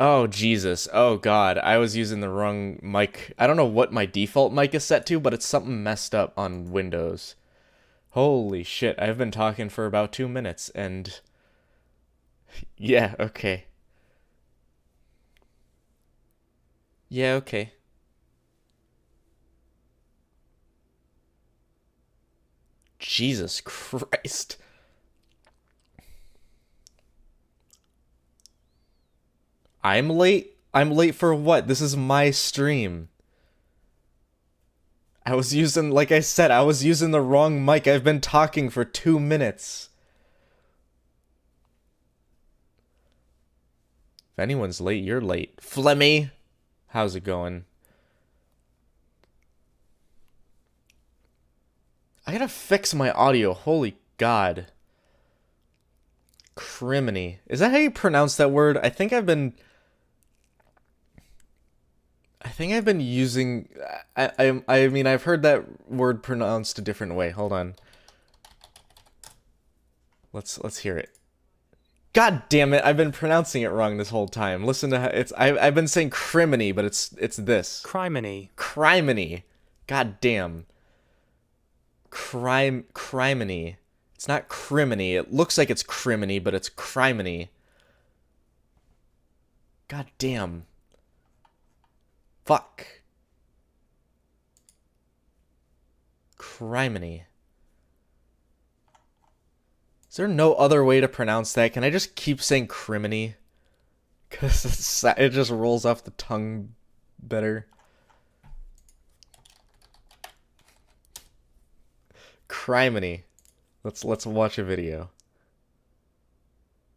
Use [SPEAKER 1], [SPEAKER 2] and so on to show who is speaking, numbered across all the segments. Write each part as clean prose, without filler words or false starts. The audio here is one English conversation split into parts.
[SPEAKER 1] Oh, Jesus. Oh, God. I was using the wrong mic. I don't know what my default mic is set to, but it's something messed up on Windows. Holy shit. I've been talking for about 2 minutes, and... Yeah, okay. Yeah, okay. Jesus Christ. I'm late? I'm late for what? This is my stream. I was using, like I said, I was using the wrong mic. I've been talking for 2 minutes. If anyone's late, you're late. Flemmy! How's it going? I gotta fix my audio. Holy God. Criminy. Is that how you pronounce that word? I think I've been using. I mean, I've heard that word pronounced a different way. Hold on. Let's hear it. God damn it! I've been pronouncing it wrong this whole time. Listen to how it's. I've been saying criminy, but it's this.
[SPEAKER 2] Criminy.
[SPEAKER 1] Criminy. God damn. Criminy. It's not criminy. It looks like it's criminy, but it's criminy. God damn. Fuck. Criminy. Is there no other way to pronounce that? Can I just keep saying criminy? Because it just rolls off the tongue better. Criminy. Let's watch a video.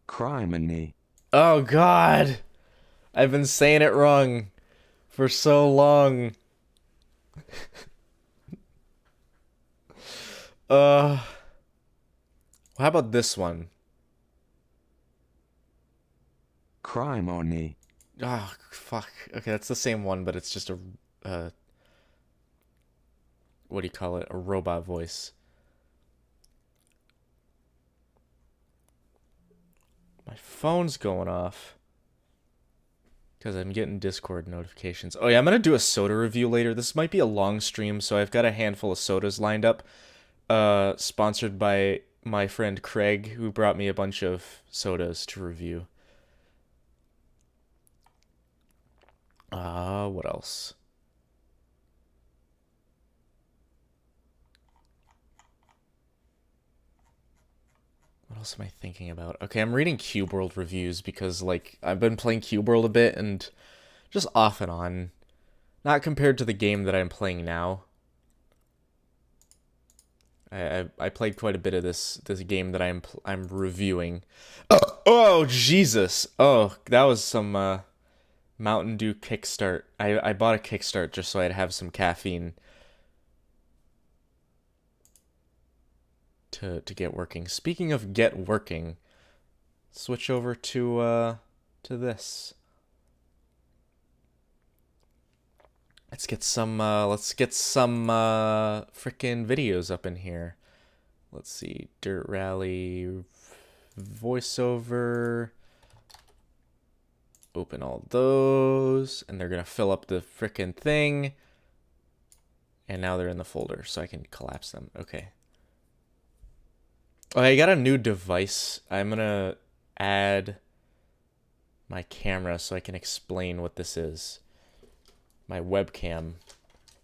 [SPEAKER 3] Criminy.
[SPEAKER 1] Oh God. I've been saying it wrong for so long. How about this one?
[SPEAKER 3] Crimony.
[SPEAKER 1] Oh, fuck. Okay, that's the same one, but it's just a, what do you call it? A robot voice. My phone's going off because I'm getting Discord notifications. Oh yeah, I'm gonna do a soda review later. This might be a long stream, so I've got a handful of sodas lined up. Sponsored by my friend Craig, who brought me a bunch of sodas to review. What else? What else am I thinking about? Okay, I'm reading Cube World reviews because, like, I've been playing Cube World a bit and just off and on. Not compared to the game that I'm playing now. I played quite a bit of this game that I'm reviewing. Oh Jesus! Oh, that was some Mountain Dew Kickstart. I bought a Kickstart just so I'd have some caffeine to get working. Speaking of get working, switch over to this. Let's get some frickin' videos up in here. Let's see. Dirt Rally voiceover. Open all those, and they're gonna fill up the frickin' thing. And now they're in the folder, so I can collapse them. Okay. Oh, I got a new device. I'm gonna add my camera so I can explain what this is. My webcam,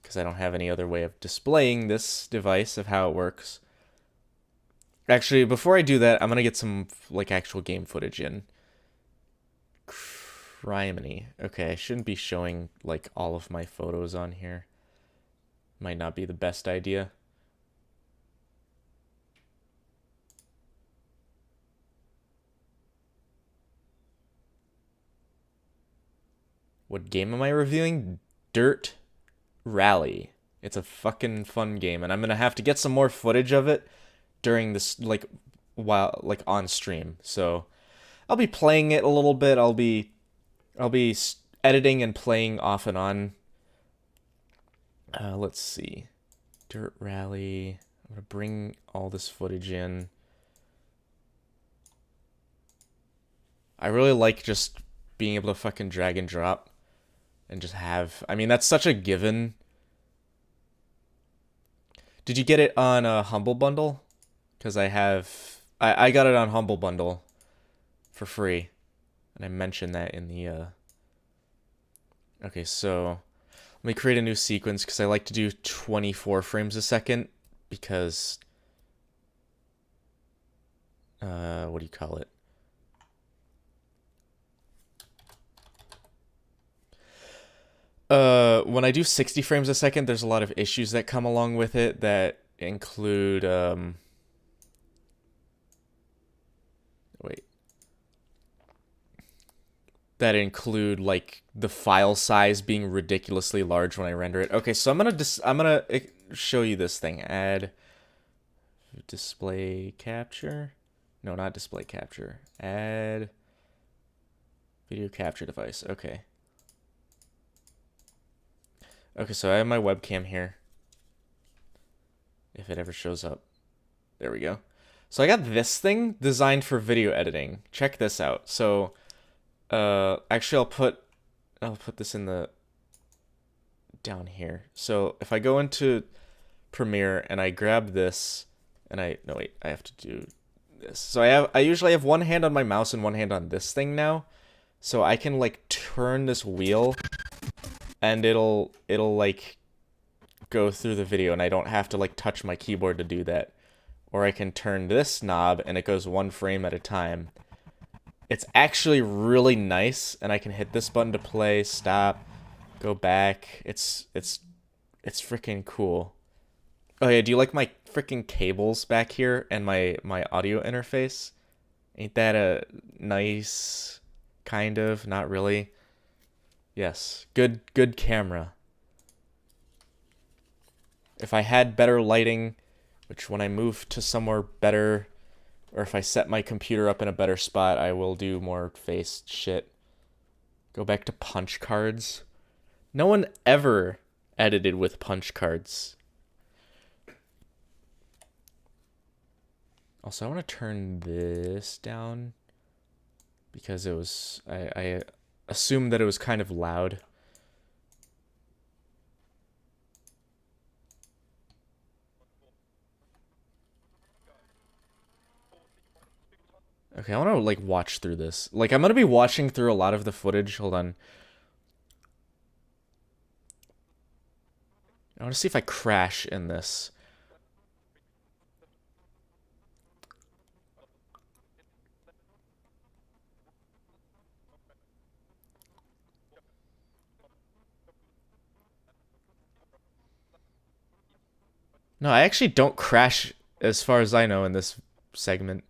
[SPEAKER 1] because I don't have any other way of displaying this device of how it works. Actually, before I do that, I'm gonna get some like actual game footage in. Criminy. Okay, I shouldn't be showing like all of my photos on here. Might not be the best idea. What game am I reviewing? Dirt Rally. It's a fucking fun game, and I'm gonna have to get some more footage of it during this, like, while, like, on stream. So I'll be playing it a little bit. I'll be editing and playing off and on. Let's see. Dirt Rally. I'm gonna bring all this footage in. I really like just being able to fucking drag and drop and just have. I mean, that's such a given. Did you get it on a Humble Bundle? Because I got it on Humble Bundle for free. And I mentioned that in the, Okay, so let me create a new sequence because I like to do 24 frames a second because, what do you call it? When I do 60 frames a second, there's a lot of issues that come along with it that include, that include like the file size being ridiculously large when I render it. Okay, so I'm gonna show you this thing. Add display capture. No, not display capture. Add video capture device. Okay. Okay, so I have my webcam here. If it ever shows up. There we go. So I got this thing designed for video editing. Check this out. So actually I'll put this in the down here. So if I go into Premiere and I grab this and I have to do this. So I usually have one hand on my mouse and one hand on this thing now. So I can like turn this wheel and it'll like go through the video and I don't have to like touch my keyboard to do that. Or I can turn this knob and it goes one frame at a time. It's actually really nice, and I can hit this button to play, stop, go back. It's freaking cool. Oh yeah, do you like my freaking cables back here and my audio interface? Ain't that a nice, kind of, not really? Yes, good camera. If I had better lighting, which when I move to somewhere better, or if I set my computer up in a better spot, I will do more face shit. Go back to punch cards. No one ever edited with punch cards. Also, I want to turn this down because it was, I assumed that it was kind of loud. Okay, I want to like watch through this. Like I'm going to be watching through a lot of the footage. Hold on. I want to see if I crash in this. No, I actually don't crash as far as I know in this segment.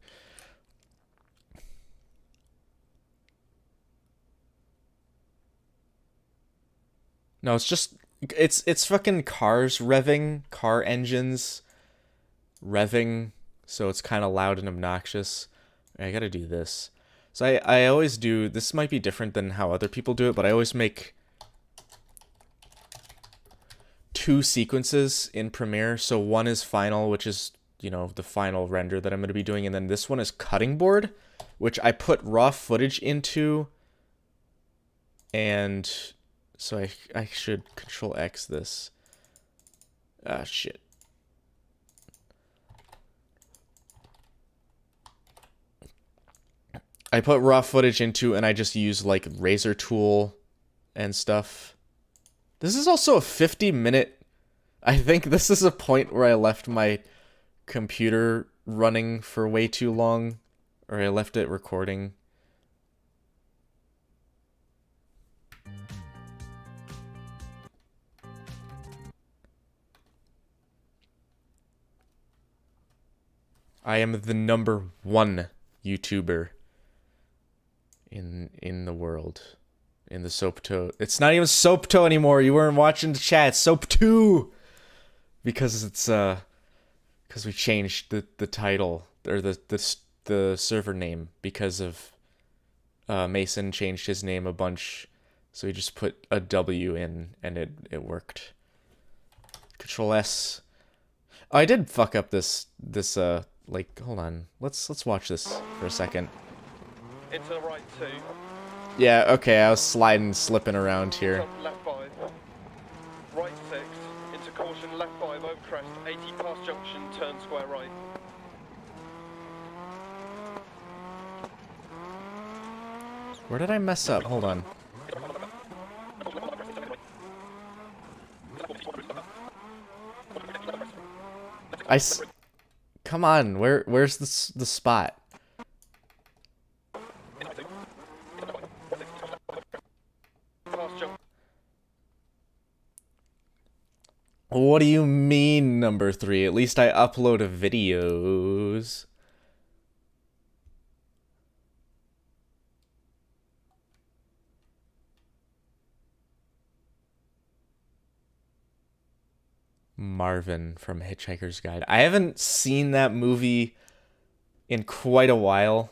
[SPEAKER 1] No, it's just it's fucking cars revving, car engines revving, so it's kind of loud and obnoxious. I gotta do this. So I always do, this might be different than how other people do it, but I always make two sequences in Premiere. So one is final, which is, you know, the final render that I'm going to be doing, and then this one is cutting board, which I put raw footage into, and so I should Control X this. Ah, shit. I put raw footage into, and I just use like razor tool and stuff. This is also a 50-minute. I think this is a point where I left my computer running for way too long, or I left it recording. I am the #1 YouTuber in the world. In the Soapto. It's not even Soapto anymore. You weren't watching the chat. It's Soap2. Because it's because we changed the title or the server name because of Mason changed his name a bunch. So he just put a W in and it worked. Control S. Oh, I did fuck up this like, hold on. Let's watch this for a second.
[SPEAKER 2] Into the right two.
[SPEAKER 1] Yeah, okay, I was slipping around here.
[SPEAKER 2] Left 5. Right 6. Into caution, left 5, over crest, 80 past junction, turn square right.
[SPEAKER 1] Where did I mess up? Hold on. Come on, where's the spot? What do you mean, number 3? At least I upload videos. Marvin from Hitchhiker's Guide. I haven't seen that movie in quite a while.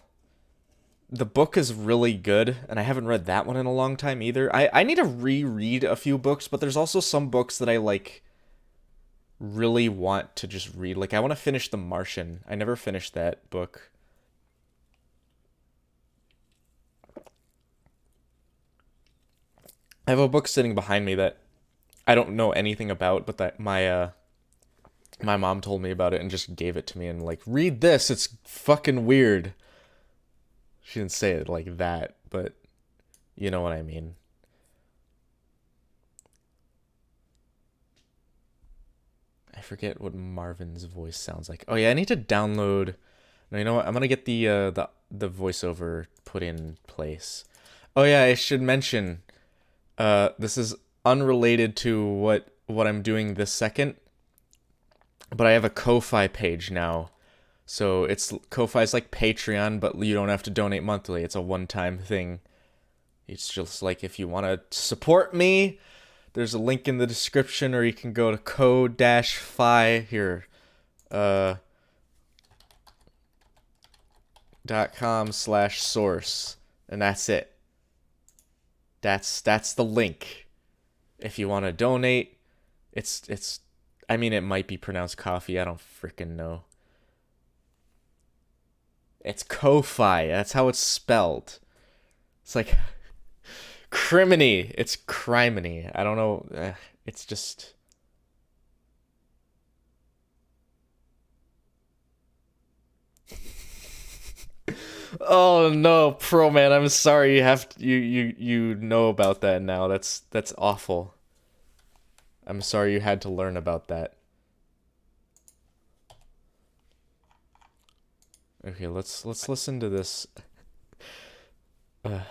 [SPEAKER 1] The book is really good, and I haven't read that one in a long time either. I need to reread a few books, but there's also some books that I, like, really want to just read. Like, I want to finish The Martian. I never finished that book. I have a book sitting behind me that I don't know anything about, but that my mom told me about it and just gave it to me and, like, read this, it's fucking weird. She didn't say it like that, but you know what I mean. I forget what Marvin's voice sounds like. Oh yeah, I need to download. No, you know what? I'm gonna get the voiceover put in place. Oh yeah, I should mention. This is unrelated to what I'm doing this second, but I have a Ko-Fi page now. So Ko-Fi's like Patreon, but you don't have to donate monthly. It's a one-time thing. It's just like if you want to support me, there's a link in the description, or you can go to ko-fi here, .com/source, and that's it. That's the link. If you want to donate, it's. I mean, it might be pronounced coffee. I don't freaking know. It's Ko-Fi. That's how it's spelled. It's like criminy. It's criminy. I don't know. It's just. Oh no, Pro Man, I'm sorry you have to, you know about that now. That's awful. I'm sorry you had to learn about that. Okay, let's listen to this. Oh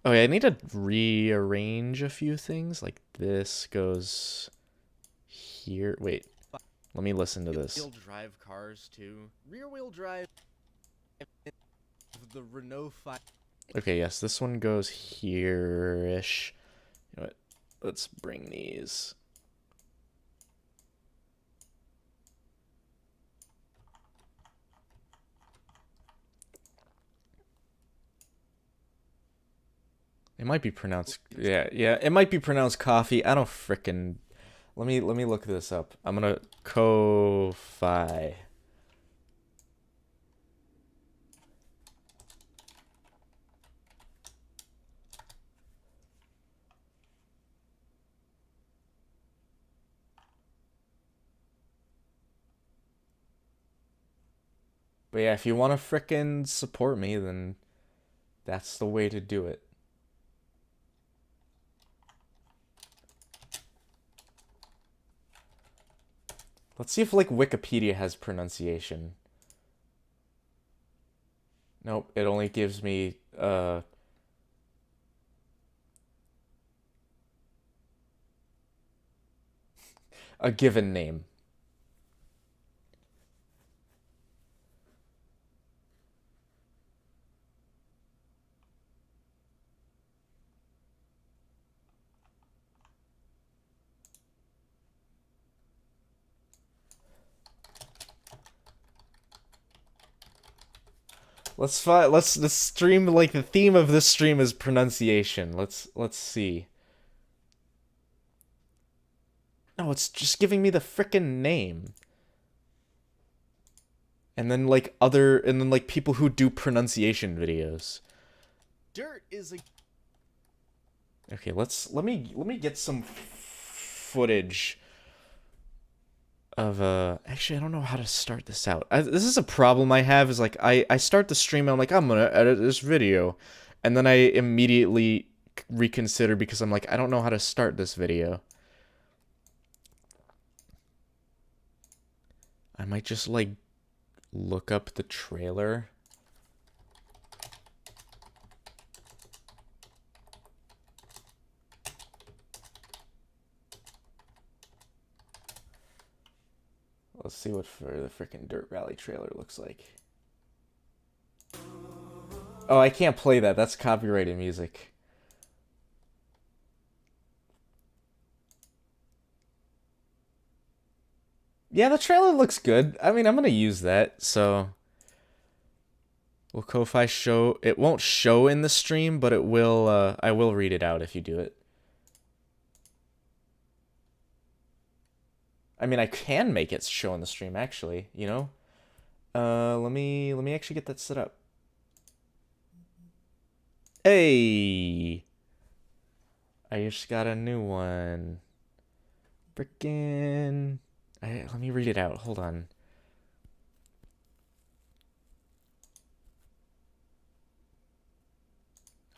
[SPEAKER 1] yeah, I need to rearrange a few things. Like this goes here. Wait, let me listen to this. Rear-wheel drive cars too. Rear-wheel drive. The Renault 5. Okay, yes, this one goes here-ish. You know what? Let's bring these. It might be pronounced, yeah, it might be pronounced coffee. I don't frickin'. Let me look this up. I'm gonna Ko-Fi. But yeah, if you want to frickin' support me, then that's the way to do it. Let's see if, like, Wikipedia has pronunciation. Nope, it only gives me, a given name. Let's stream, like, the theme of this stream is pronunciation. Let's see. No, it's just giving me the frickin' name. And then, like, people who do pronunciation videos. Dirt is a Okay, let me get some footage of actually I don't know how to start this out. This is a problem I have is like I start the stream and I'm like I'm going to edit this video and then I immediately reconsider because I'm like I don't know how to start this video. I might just like look up the trailer. Let's see what the freaking Dirt Rally trailer looks like. Oh, I can't play that. That's copyrighted music. Yeah, the trailer looks good. I mean, I'm gonna use that, so... Will Ko-Fi show... It won't show in the stream, but it will, I will read it out if you do it. I mean, I can make it show in the stream, actually, you know? Let me actually get that set up. Hey! I just got a new one. Frickin'... let me read it out. Hold on.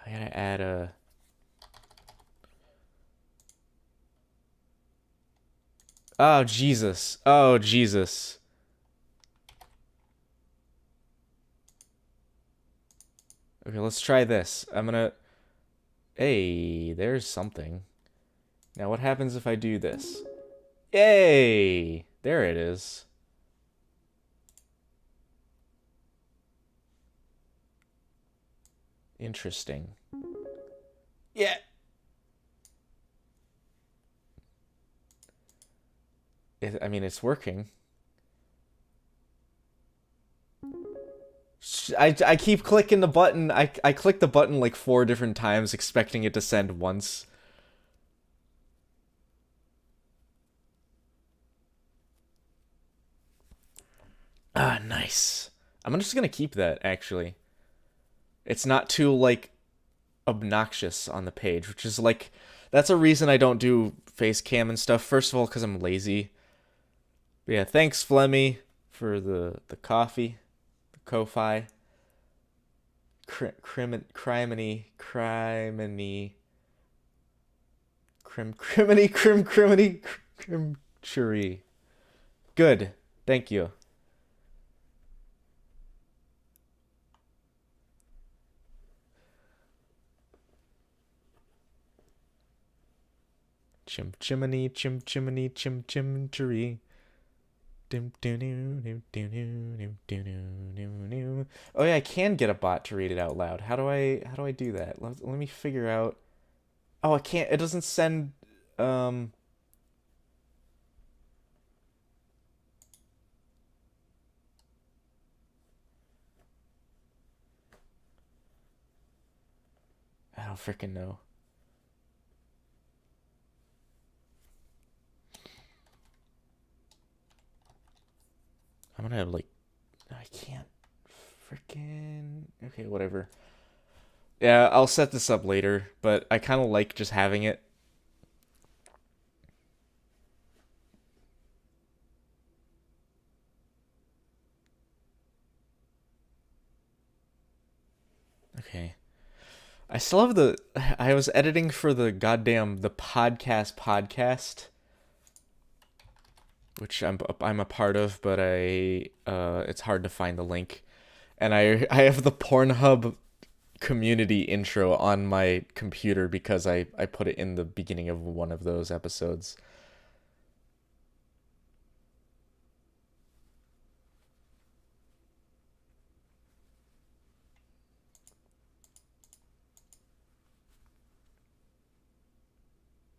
[SPEAKER 1] I gotta add a... Oh, Jesus. Oh, Jesus. Okay, let's try this. I'm gonna... Hey, there's something. Now what happens if I do this? Yay! There it is. Interesting. Yeah. I mean, it's working. I keep clicking the button. I click the button like 4 different times, expecting it to send once. Ah, nice. I'm just gonna keep that, actually. It's not too, like, obnoxious on the page, which is, like... That's a reason I don't do face cam and stuff. First of all, because I'm lazy. But yeah, thanks, Flemmy, for the coffee. The Ko-Fi. Criminy, criminy, crimchery. Good. Thank you. Chimney, chimchery. Oh yeah, I can get a bot to read it out loud. How do I do that? Let me figure out. Oh, I can't. It doesn't send I don't freaking know. I'm gonna have like I can't freaking okay, whatever. Yeah, I'll set this up later, but I kind of like just having it. Okay. I still have the I was editing for the podcast which I'm a part of, but it's hard to find the link. And I have the Pornhub community intro on my computer because I put it in the beginning of one of those episodes.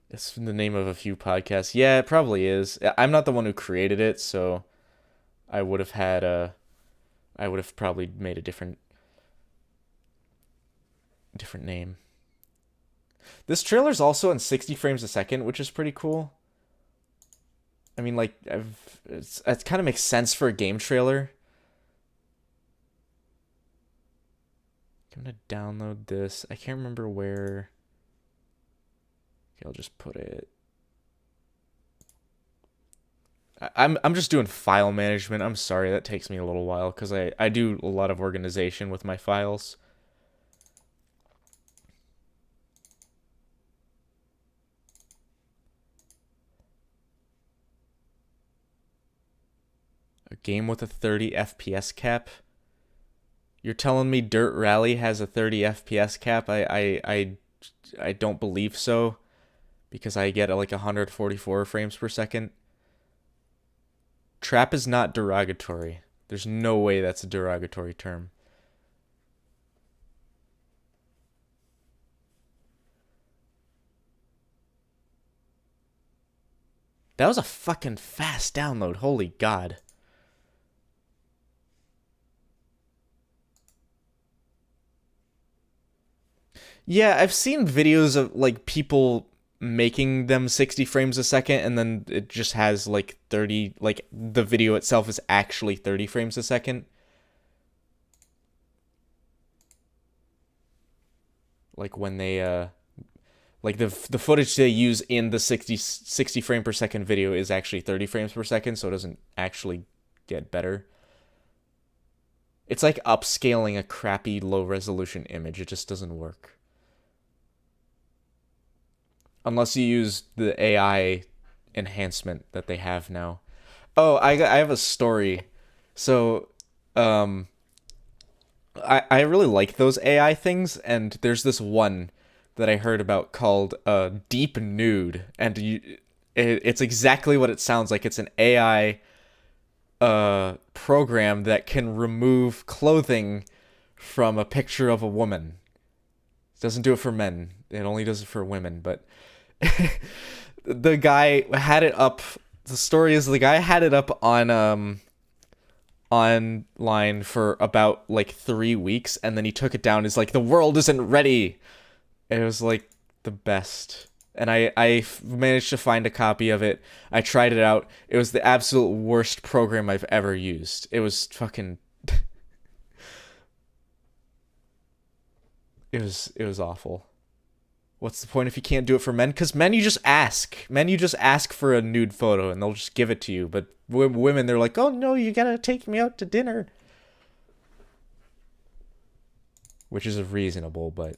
[SPEAKER 1] It's the name of a few podcasts. Yeah, it probably is. I'm not the one who created it, so I would have had I would have probably made a different name. This trailer's also in 60 frames a second, which is pretty cool. I mean, like, it kind of makes sense for a game trailer. I'm gonna download this. I can't remember where. Okay, I'll just put it. I'm just doing file management. I'm sorry, that takes me a little while because I do a lot of organization with my files. A game with a 30 FPS cap. You're telling me Dirt Rally has a 30 FPS cap? I don't believe so because I get like 144 frames per second. Trap is not derogatory. There's no way that's a derogatory term. That was a fucking fast download. Holy God. Yeah, I've seen videos of like people making them 60 frames a second and then it just has like 30, like the video itself is actually 30 frames a second. Like when they like the footage they use in the 60 frame per second video is actually 30 frames per second, so it doesn't actually get better. It's like upscaling a crappy low resolution image. It just doesn't work. Unless you use the AI enhancement that they have now. Oh, I have a story. So, um, I really like those AI things, and there's this one that I heard about called Deep Nude, and it's exactly what it sounds like. It's an AI program that can remove clothing from a picture of a woman. It doesn't do it for men. It only does it for women, but the guy had it up. The story is the guy had it up on online for about like 3 weeks, and then he took it down. He's like, the world isn't ready. And it was like the best. And I managed to find a copy of it. I tried it out. It was the absolute worst program I've ever used. It was fucking. It was awful. What's the point if you can't do it for men? Because men, you just ask. Men, you just ask for a nude photo and they'll just give it to you. But women, they're like, oh no, you gotta take me out to dinner. Which is reasonable, but.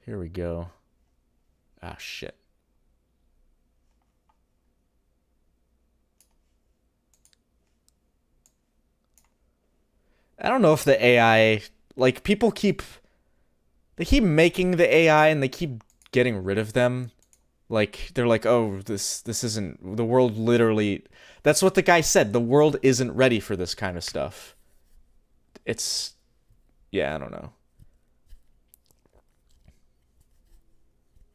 [SPEAKER 1] Here we go. Ah, shit. I don't know if the AI, like they keep making the AI and they keep getting rid of them. Like they're like, "Oh, this isn't the world literally." That's what the guy said. The world isn't ready for this kind of stuff. It's yeah, I don't know.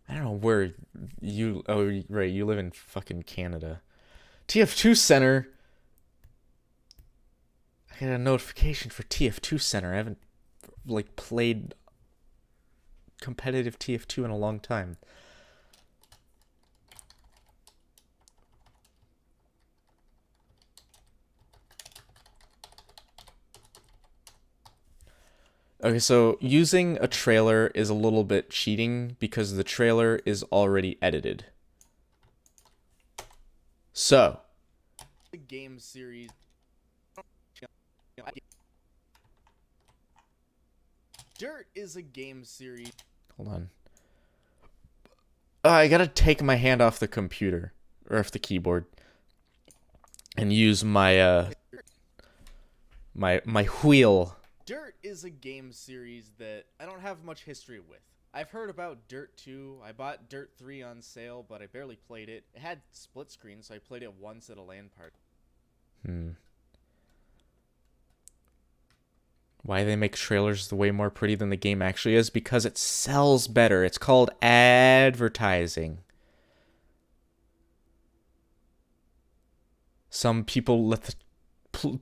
[SPEAKER 1] I don't know where you oh right, you live in fucking Canada. TF2 Center. I got a notification for TF2 Center. I haven't like played competitive TF2 in a long time. Okay, so using a trailer is a little bit cheating because the trailer is already edited. So, the game series. Dirt is a game series. Hold on. I gotta take my hand off the computer or off the keyboard and use my wheel. Dirt is a game series that I don't have much history with. I've heard about Dirt 2. I bought Dirt 3 on sale, but I barely played it. It had split screen, so I played it once at a LAN party. Why they make trailers way more pretty than the game actually is? Because it sells better. It's called advertising. Some people let the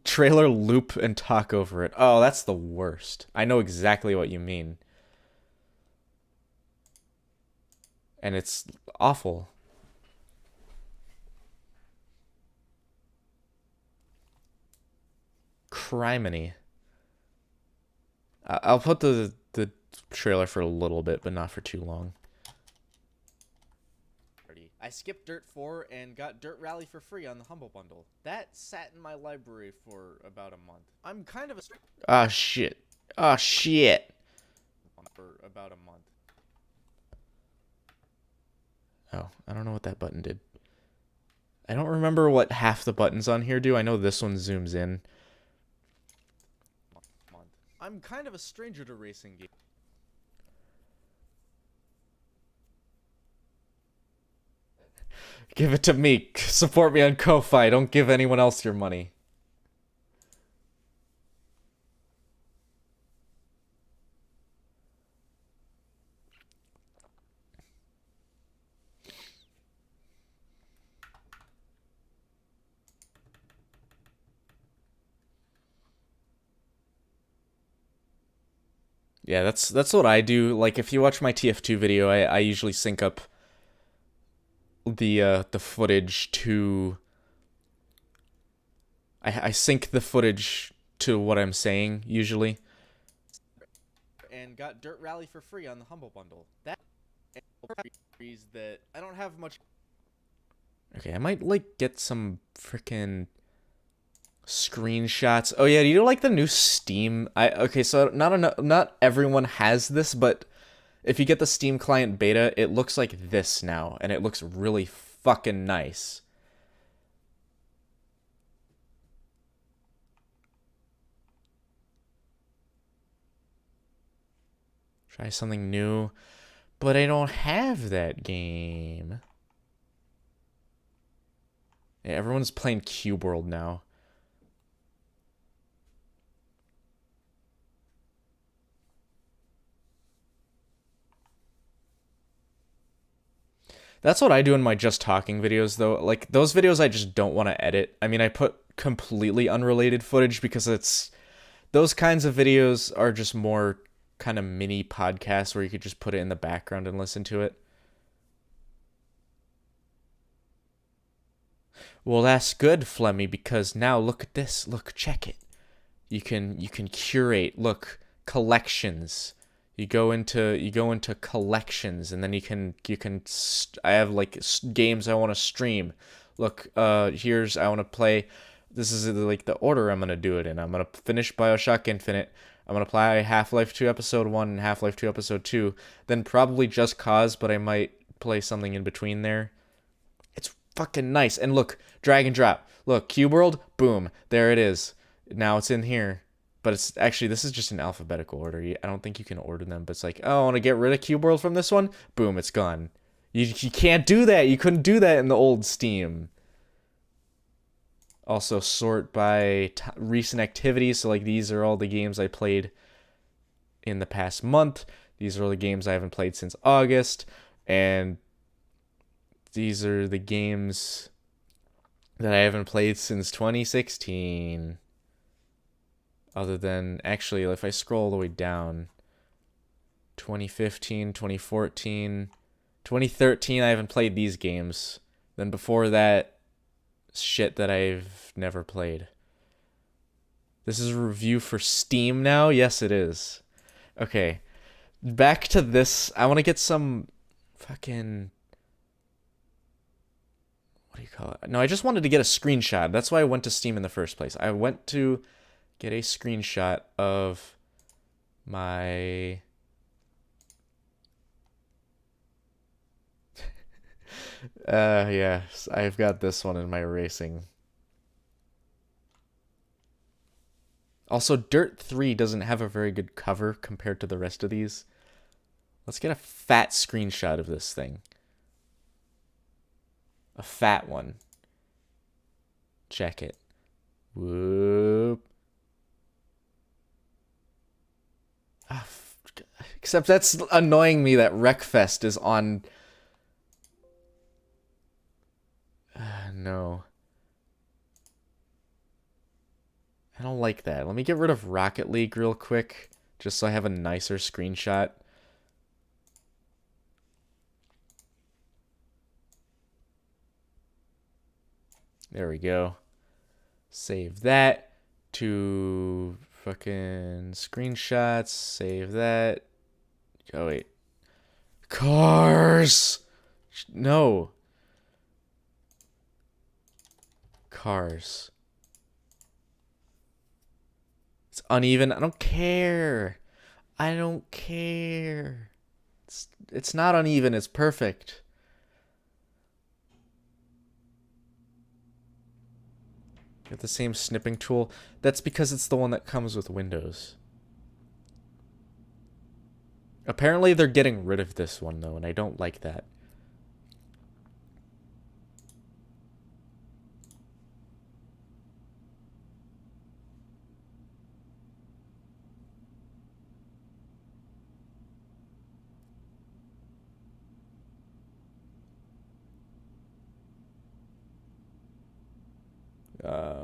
[SPEAKER 1] trailer loop and talk over it. Oh, that's the worst. I know exactly what you mean. And it's awful. criminy. I'll put the trailer for a little bit, but not for too long. I skipped Dirt 4 and got Dirt Rally for free on the Humble Bundle. That sat in my library for about a month. I'm kind of a... Ah, shit. Ah, shit. For about a month. Oh, I don't know what that button did. I don't remember what half the buttons on here do. I know this one zooms in. I'm kind of a stranger to racing games. Give it to me. Support me on Ko-Fi. Don't give anyone else your money. Yeah, that's what I do. Like, if you watch my TF2 video, I usually sync up the footage to... I sync the footage to what I'm saying, usually. And got Dirt Rally for free on the Humble Bundle. That I don't have much... Okay, I might, like, get some frickin' screenshots. Oh yeah, do you like the new Steam? Okay, so not everyone has this, but if you get the Steam client beta, it looks like this now, and it looks really fucking nice. Try something new, but I don't have that game. Yeah, everyone's playing Cube World now. That's what I do in my just talking videos, though. Like, those videos I just don't want to edit. I mean, I put completely unrelated footage because it's... Those kinds of videos are just more kind of mini podcasts where you could just put it in the background and listen to it. Well, that's good, Flemmy, because now look at this. Look, check it. You can curate. Look, collections. You go into collections, and then you can I have like games I want to stream. Look, here's I want to play. This is like the order I'm gonna do it in. I'm gonna finish BioShock Infinite. I'm gonna play Half-Life 2 Episode 1 and Half-Life 2 Episode 2. Then probably Just Cause, but I might play something in between there. It's fucking nice. And look, drag and drop. Look, Cube World, boom, there it is. Now it's in here. But it's actually, this is just in alphabetical order. I don't think you can order them, but it's like, oh, I want to get rid of Cube World from this one. Boom, it's gone. You can't do that. You couldn't do that in the old Steam. Also sort by recent activities. So like these are all the games I played in the past month. These are all the games I haven't played since August. And these are the games that I haven't played since 2016. Other than, actually, if I scroll all the way down, 2015, 2014, 2013, I haven't played these games. Then before that, shit that I've never played. This is a review for Steam now? Yes, it is. Okay, back to this. I want to get some fucking... What do you call it? No, I just wanted to get a screenshot. That's why I went to Steam in the first place. I went to get a screenshot of my... yes, I've got this one in my racing. Also, Dirt 3 doesn't have a very good cover compared to the rest of these. Let's get a fat screenshot of this thing. A fat one. Check it. Whoop. Except that's annoying me that Wreckfest is on... no. I don't like that. Let me get rid of Rocket League real quick, just so I have a nicer screenshot. There we go. Save that to fucking screenshots. Save that. Oh, wait. Cars! No. Cars. It's uneven. I don't care. I don't care. It's not uneven. It's perfect. Get the same snipping tool. That's because it's the one that comes with Windows. Apparently they're getting rid of this one though, and I don't like that.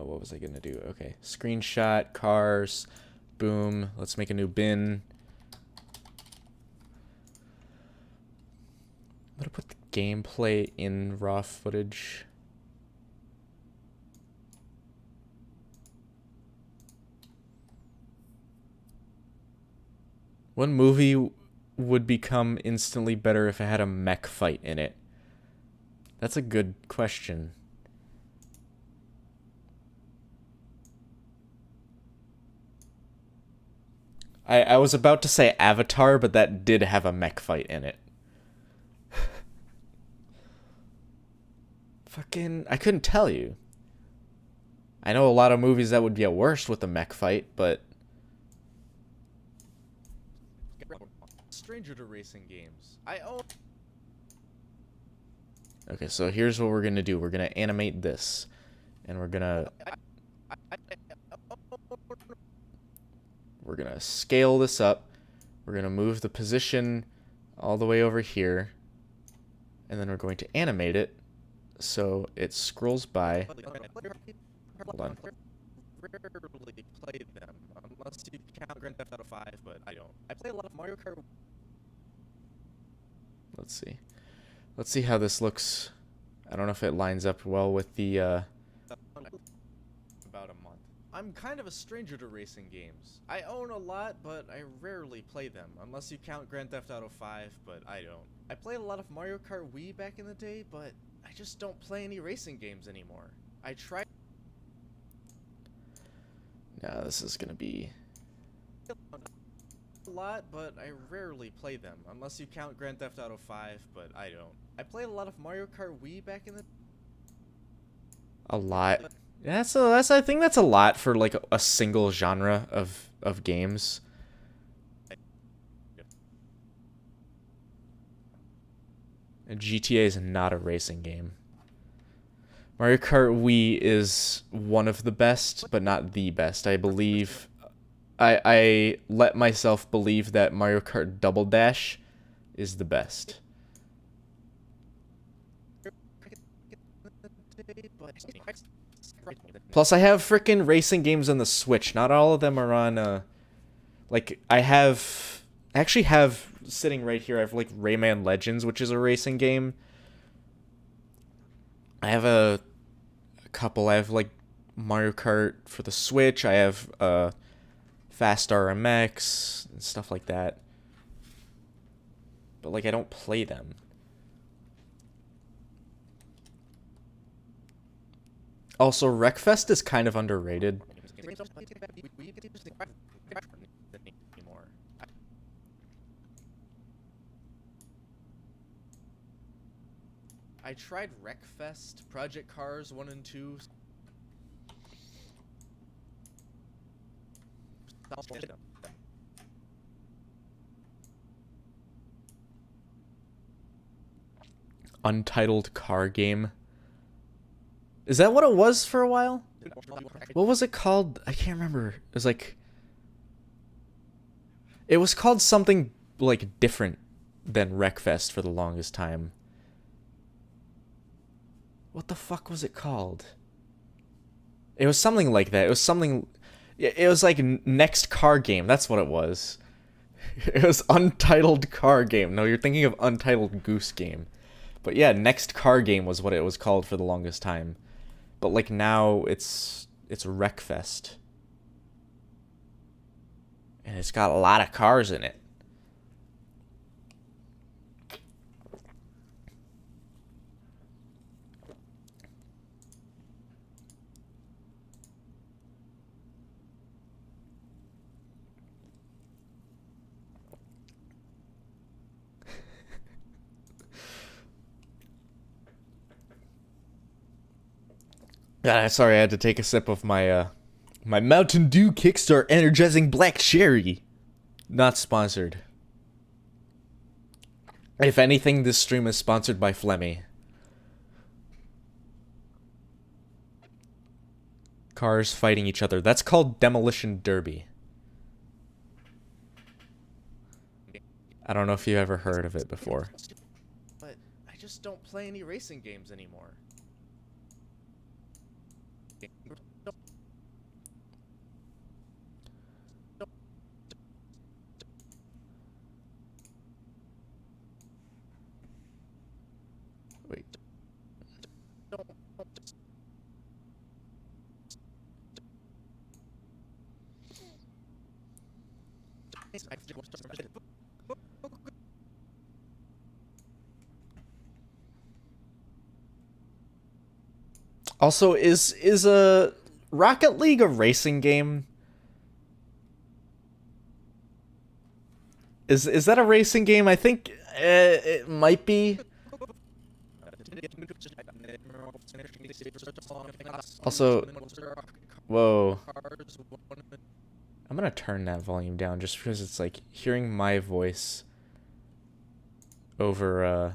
[SPEAKER 1] What was I gonna do? Okay, screenshot, cars, boom. Let's make a new bin. I'm gonna put the gameplay in raw footage. What movie would become instantly better if it had a mech fight in it? That's a good question. I was about to say Avatar, but that did have a mech fight in it. Fucking, I couldn't tell you. I know a lot of movies that would be at worst with a mech fight, but... Stranger to racing games. I own... Okay, so here's what we're gonna do. We're gonna animate this. And we're gonna scale this up. We're gonna move the position all the way over here. And then we're going to animate it so it scrolls by. Hold on. Rarely play them unless you count Grand Theft Auto 5, but I don't. I play a lot of Mario Kart. Let's see. Let's see how this looks. I don't know if it lines up well with the about a month. I'm kind of a stranger to racing games. I own a lot, but I rarely play them unless you count Grand Theft Auto 5, but I don't. I played a lot of Mario Kart Wii back in the day, but I just don't play any racing games anymore. I tried. No, this is gonna be a lot, but I rarely play them unless you count Grand Theft Auto 5, but I don't. I played a lot of Mario Kart Wii back in the... A lot. Yeah, that's I think that's a lot for like a single genre of games. And GTA is not a racing game. Mario Kart Wii is one of the best, but not the best. I believe I let myself believe that Mario Kart Double Dash is the best. Plus, I have frickin' racing games on the Switch. Not all of them are on, like, I actually have, sitting right here, I have, like, Rayman Legends, which is a racing game. I have a couple. I have, like, Mario Kart for the Switch. I have, Fast RMX, and stuff like that. But, like, I don't play them. Also, Wreckfest is kind of underrated. I tried Wreckfest, Project Cars 1 and 2. Untitled car game. Is that what it was for a while? What was it called? I can't remember. It was like... It was called something, like, different than Wreckfest for the longest time. What the fuck was it called? It was something like that. It was something... It was like Next Car Game. That's what it was. It was Untitled Car Game. No, you're thinking of Untitled Goose Game. But yeah, Next Car Game was what it was called for the longest time. But like now, it's Wreckfest. And it's got a lot of cars in it. Sorry, I had to take a sip of my my Mountain Dew Kickstart Energizing Black Cherry. Not sponsored. If anything, this stream is sponsored by Flemmy. Cars fighting each other. That's called Demolition Derby. I don't know if you ever heard of it before. But I just don't play any racing games anymore. Wait. Also, is a Rocket League a racing game? Is that a racing game? I think it might be. Also, whoa. I'm gonna turn that volume down just because it's like hearing my voice over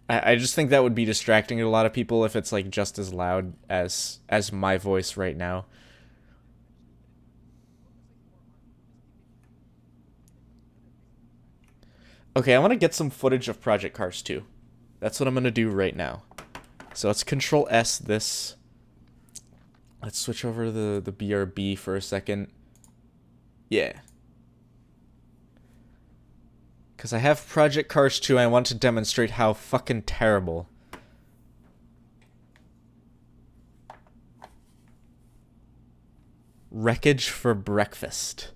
[SPEAKER 1] I just think that would be distracting to a lot of people if it's like just as loud as my voice right now. Okay, I want to get some footage of Project Cars 2. That's what I'm going to do right now. So let's Control S this. Let's switch over to the BRB for a second. Yeah. Because I have Project Cars 2, and I want to demonstrate how fucking terrible. Wreckage for breakfast.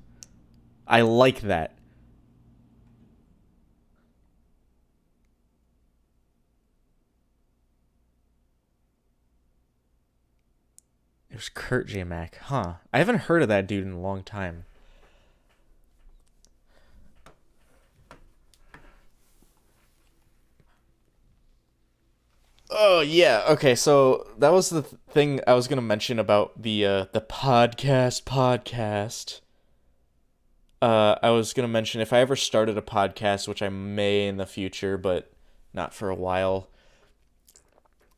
[SPEAKER 1] I like that. There's Kurt J. Mac. Huh. I haven't heard of that dude in a long time. Oh yeah, okay, so that was the thing I was gonna mention about the podcast. I was gonna mention if I ever started a podcast, which I may in the future, but not for a while,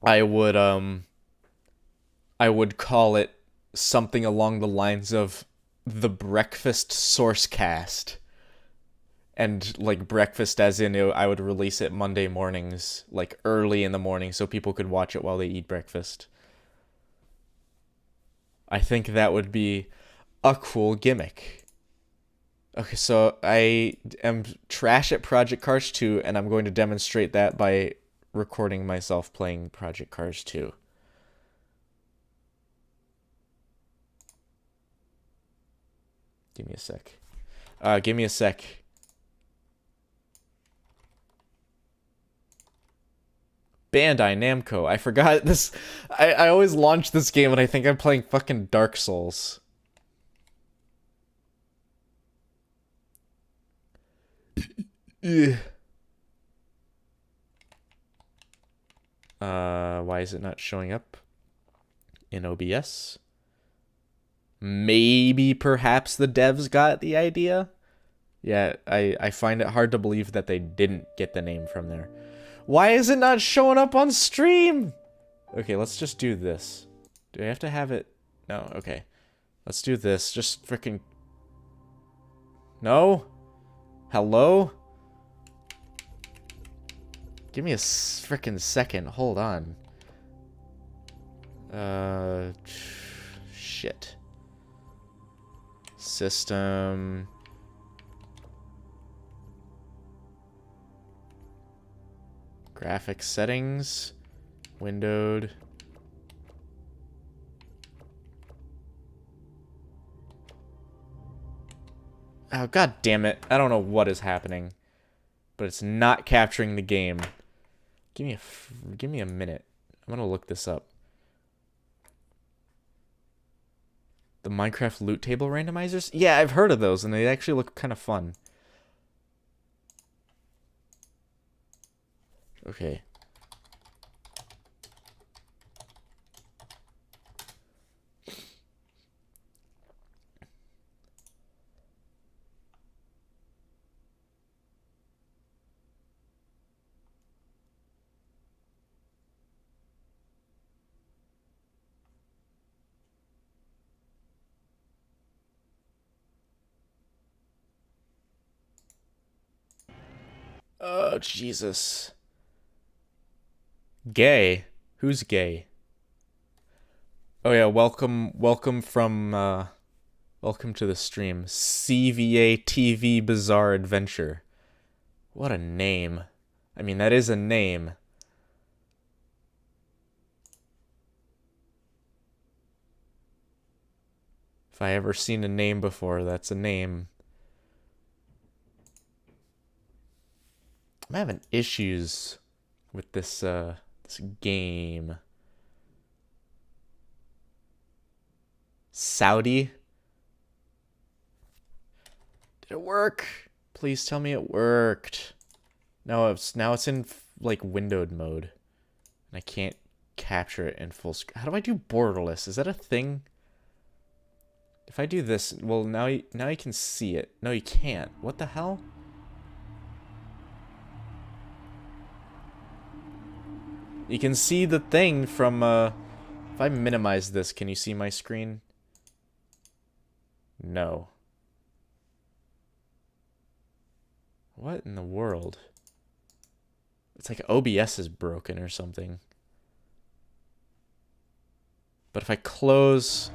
[SPEAKER 1] I would call it something along the lines of the Breakfast Sourcecast. And, like, breakfast as in, I would release it Monday mornings, like, early in the morning, so people could watch it while they eat breakfast. I think that would be a cool gimmick. Okay, so I am trash at Project Cars 2, and I'm going to demonstrate that by recording myself playing Project Cars 2. Give me a sec. Give me a sec. Bandai Namco. I forgot this. I always launch this game and I think I'm playing fucking Dark Souls. Why is it not showing up in OBS? Maybe perhaps the devs got the idea? Yeah, I find it hard to believe that they didn't get the name from there. Why is it not showing up on stream? Okay, let's just do this. Do I have to have it? No, okay. Let's do this. Just freaking... No? Hello? Give me a freaking second. Hold on. Shit. System... Graphics settings, windowed. Oh, god damn it. I don't know what is happening. But it's not capturing the game. Give me a minute. I'm gonna look this up. The Minecraft loot table randomizers? Yeah, I've heard of those, and they actually look kind of fun. Okay. Oh, Jesus. Gay? Who's gay? Oh yeah, welcome to the stream. CVA TV Bizarre Adventure. What a name. I mean, that is a name. If I ever seen a name before, that's a name. I'm having issues with this game. Saudi? Did it work? Please tell me it worked. No, now it's in like windowed mode. And I can't capture it in full screen. How do I do borderless? Is that a thing? If I do this, well, now you can see it. No, you can't. What the hell? You can see the thing from, if I minimize this, can you see my screen? No. What in the world? It's like OBS is broken or something. But if I close...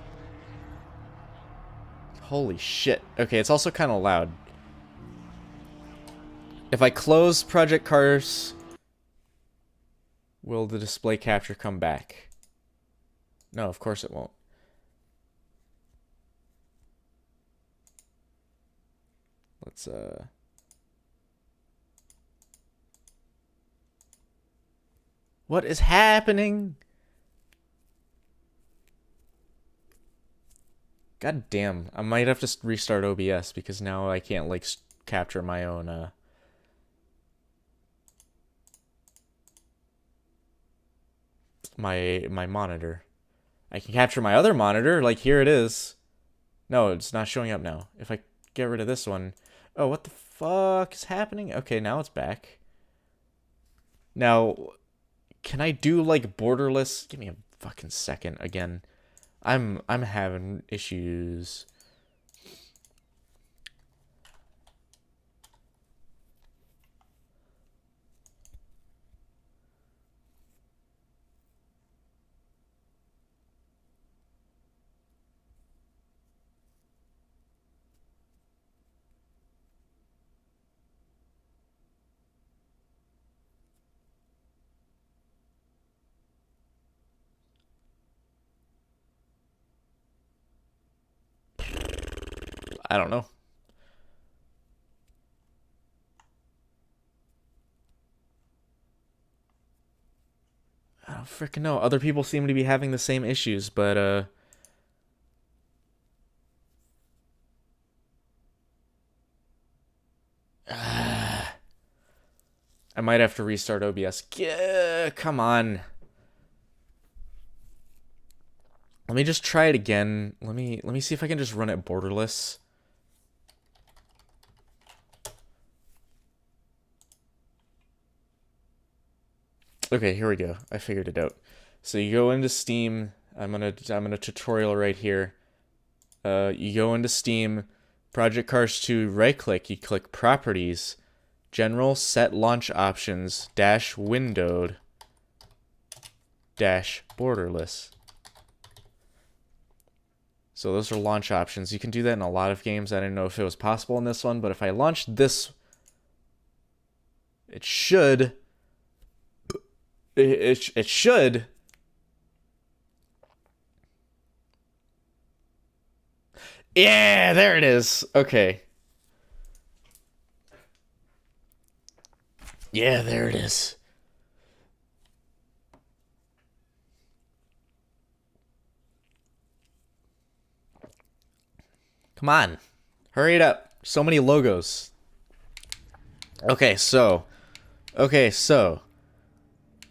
[SPEAKER 1] Holy shit. Okay, it's also kind of loud. If I close Project Cars, will the display capture come back? No, of course it won't. Let's, What is happening? God damn, I might have to restart OBS because now I can't, like, capture my own, my monitor. I can capture my other monitor, like, here it is. No, it's not showing up now. If I get rid of this one... Oh, what the fuck is happening? Okay, now it's back. Now, can I do, like, borderless? Give me a fucking second again. I'm having issues. I don't know. I don't freaking know. Other people seem to be having the same issues, but I might have to restart OBS. Come on. Let me just try it again. Let me see if I can just run it borderless. Okay, here we go. I figured it out. So you go into Steam. I'm gonna tutorial right here. You go into Steam, Project Cars 2, right click, you click Properties, General, Set Launch Options, dash Windowed, dash Borderless. So those are launch options. You can do that in a lot of games. I didn't know if it was possible in this one, but if I launch this, it should... It should... Yeah, there it is. Okay. Yeah, there it is. Come on. Hurry it up. So many logos. Okay, so.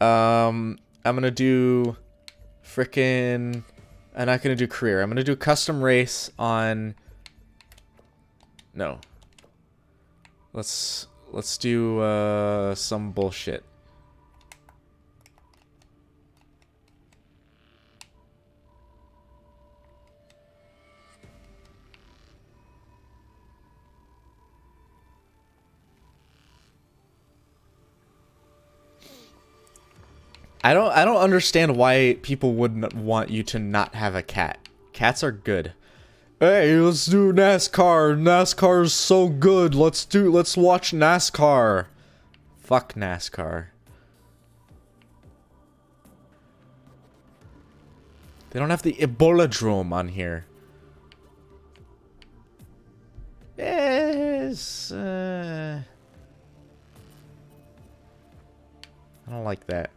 [SPEAKER 1] I'm gonna do frickin'. I'm not gonna do career. I'm gonna do custom race on. No. Let's do some bullshit. I don't understand why people wouldn't want you to not have a cat. Cats are good. Hey, let's do NASCAR. NASCAR's so good. Let's watch NASCAR. Fuck NASCAR. They don't have the Ebola-drome on here. Yes. I don't like that.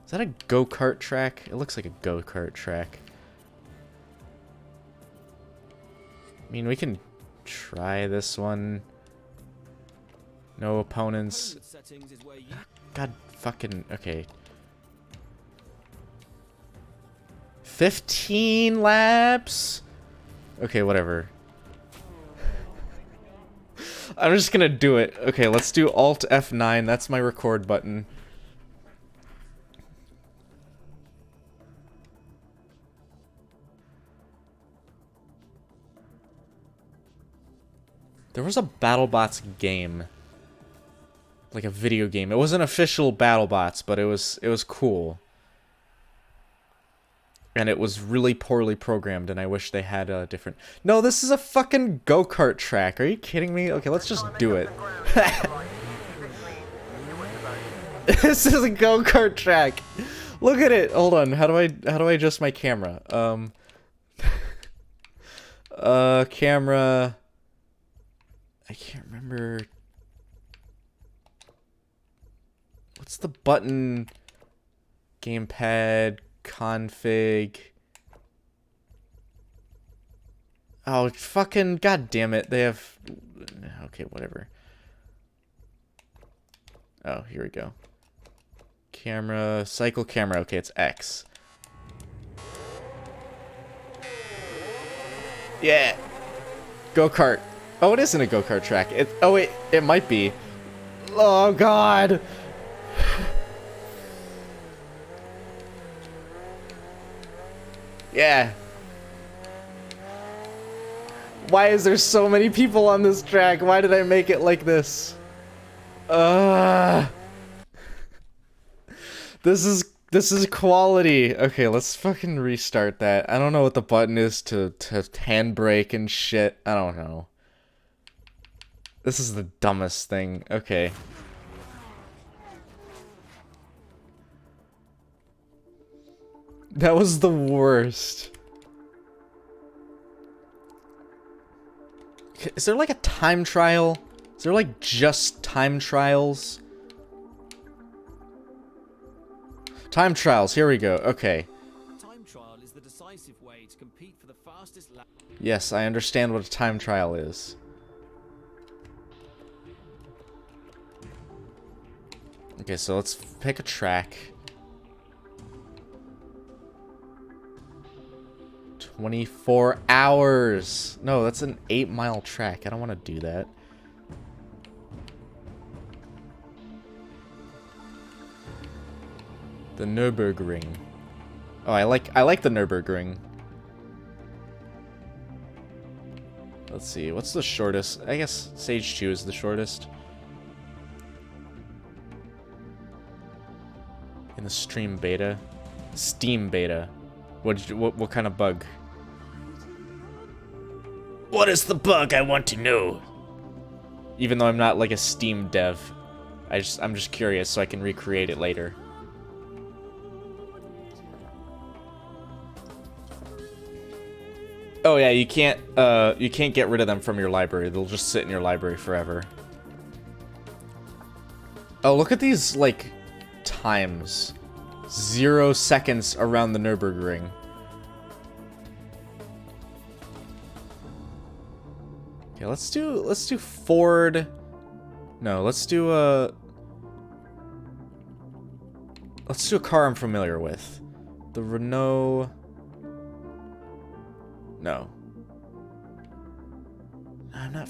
[SPEAKER 1] Is that a go-kart track? It looks like a go-kart track. I mean, we can try this one. No opponents. God fucking... Okay. 15 laps? Okay, whatever. I'm just gonna do it. Okay, let's do Alt F9. That's my record button. There was a BattleBots game. Like a video game. It wasn't official BattleBots, but it was cool. And it was really poorly programmed, and I wish they had a different... No, this is a fucking go-kart track. Are you kidding me? Okay, let's just do it. This is a go-kart track. Look at it. Hold on. How do I adjust my camera? Camera... I can't remember. What's the button? Gamepad, config. Oh, fucking god damn it. They have... Okay, whatever. Oh, here we go. Camera, cycle camera. Okay, it's X. Yeah. Go-kart. Oh, it isn't a go-kart track. Oh, wait, it might be. Oh, God. Yeah. Why is there so many people on this track? Why did I make it like this? This is quality. Okay, let's fucking restart that. I don't know what the button is to handbrake and shit. I don't know. This is the dumbest thing. Okay. That was the worst. Is there like a time trial? Is there like just time trials? Time trials, here we go. Okay.
[SPEAKER 3] Time trial is the decisive way to compete for the fastest lap.
[SPEAKER 1] Yes, I understand what a time trial is. Okay, so let's pick a track. 24 hours! No, that's an 8-mile track. I don't want to do that. The Nürburgring. Oh, I like the Nürburgring. Let's see, what's the shortest? I guess Sage 2 is the shortest. In the Steam beta. What kind of bug? What is the bug? I want to know. Even though I'm not like a Steam dev, I'm just curious so I can recreate it later. Oh yeah, you can't get rid of them from your library. They'll just sit in your library forever. Oh, look at these, like, times. 0 seconds around the Nürburgring. Okay, let's do Ford. No, let's do a car I'm familiar with. The Renault. No. I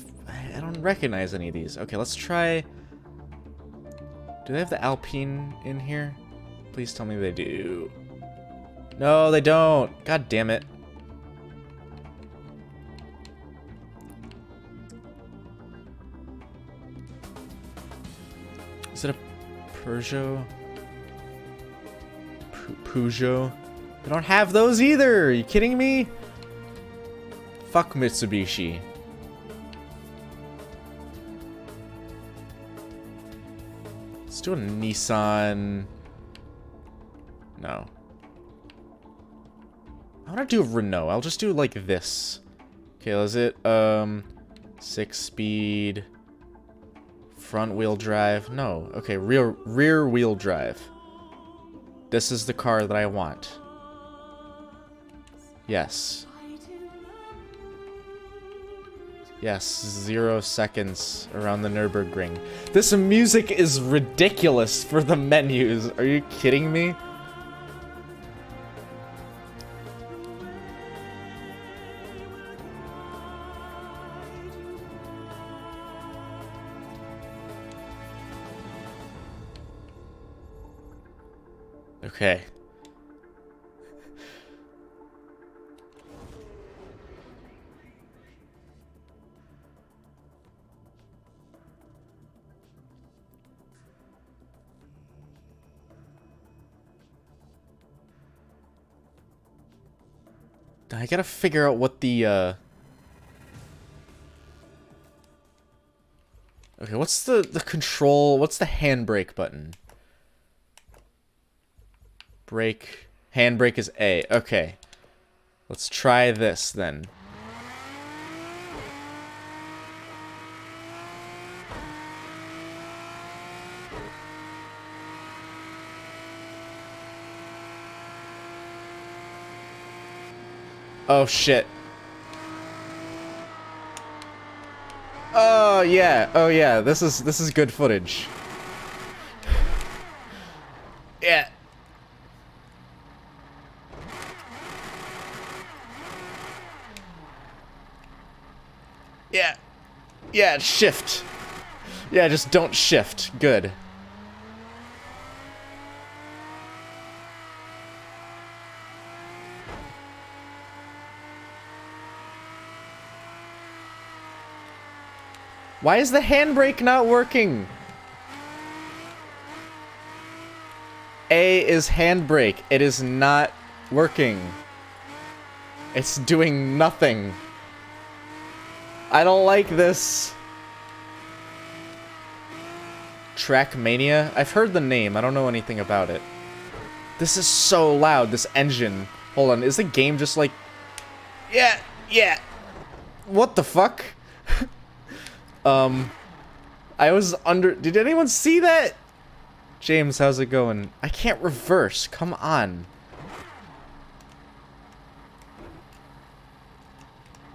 [SPEAKER 1] don't recognize any of these. Okay, let's try. Do they have the Alpine in here? Please tell me they do. No, they don't. God damn it. Is it a Peugeot? Peugeot? They don't have those either. Are you kidding me? Fuck Mitsubishi. Let's do a Nissan. No. I want to do a Renault. I'll just do like this. Okay, is it 6-speed front wheel drive? No. Okay, rear wheel drive. This is the car that I want. Yes. Yes, 0 seconds around the Nürburgring. This music is ridiculous for the menus. Are you kidding me? Okay. I gotta figure out what the, Okay, what's the control, what's the handbrake button? Brake, handbrake is A, okay. Let's try this, then. Oh, shit. Oh, yeah, this is good footage. Yeah. Yeah. Yeah, shift. Yeah, just don't shift. Good. Why is the handbrake not working? A is handbrake. It is not working. It's doing nothing. I don't like this. Trackmania? I've heard the name. I don't know anything about it. This is so loud, this engine. Hold on, is the game just like... Yeah, yeah. What the fuck? I was under... Did anyone see that? James, how's it going? I can't reverse. Come on.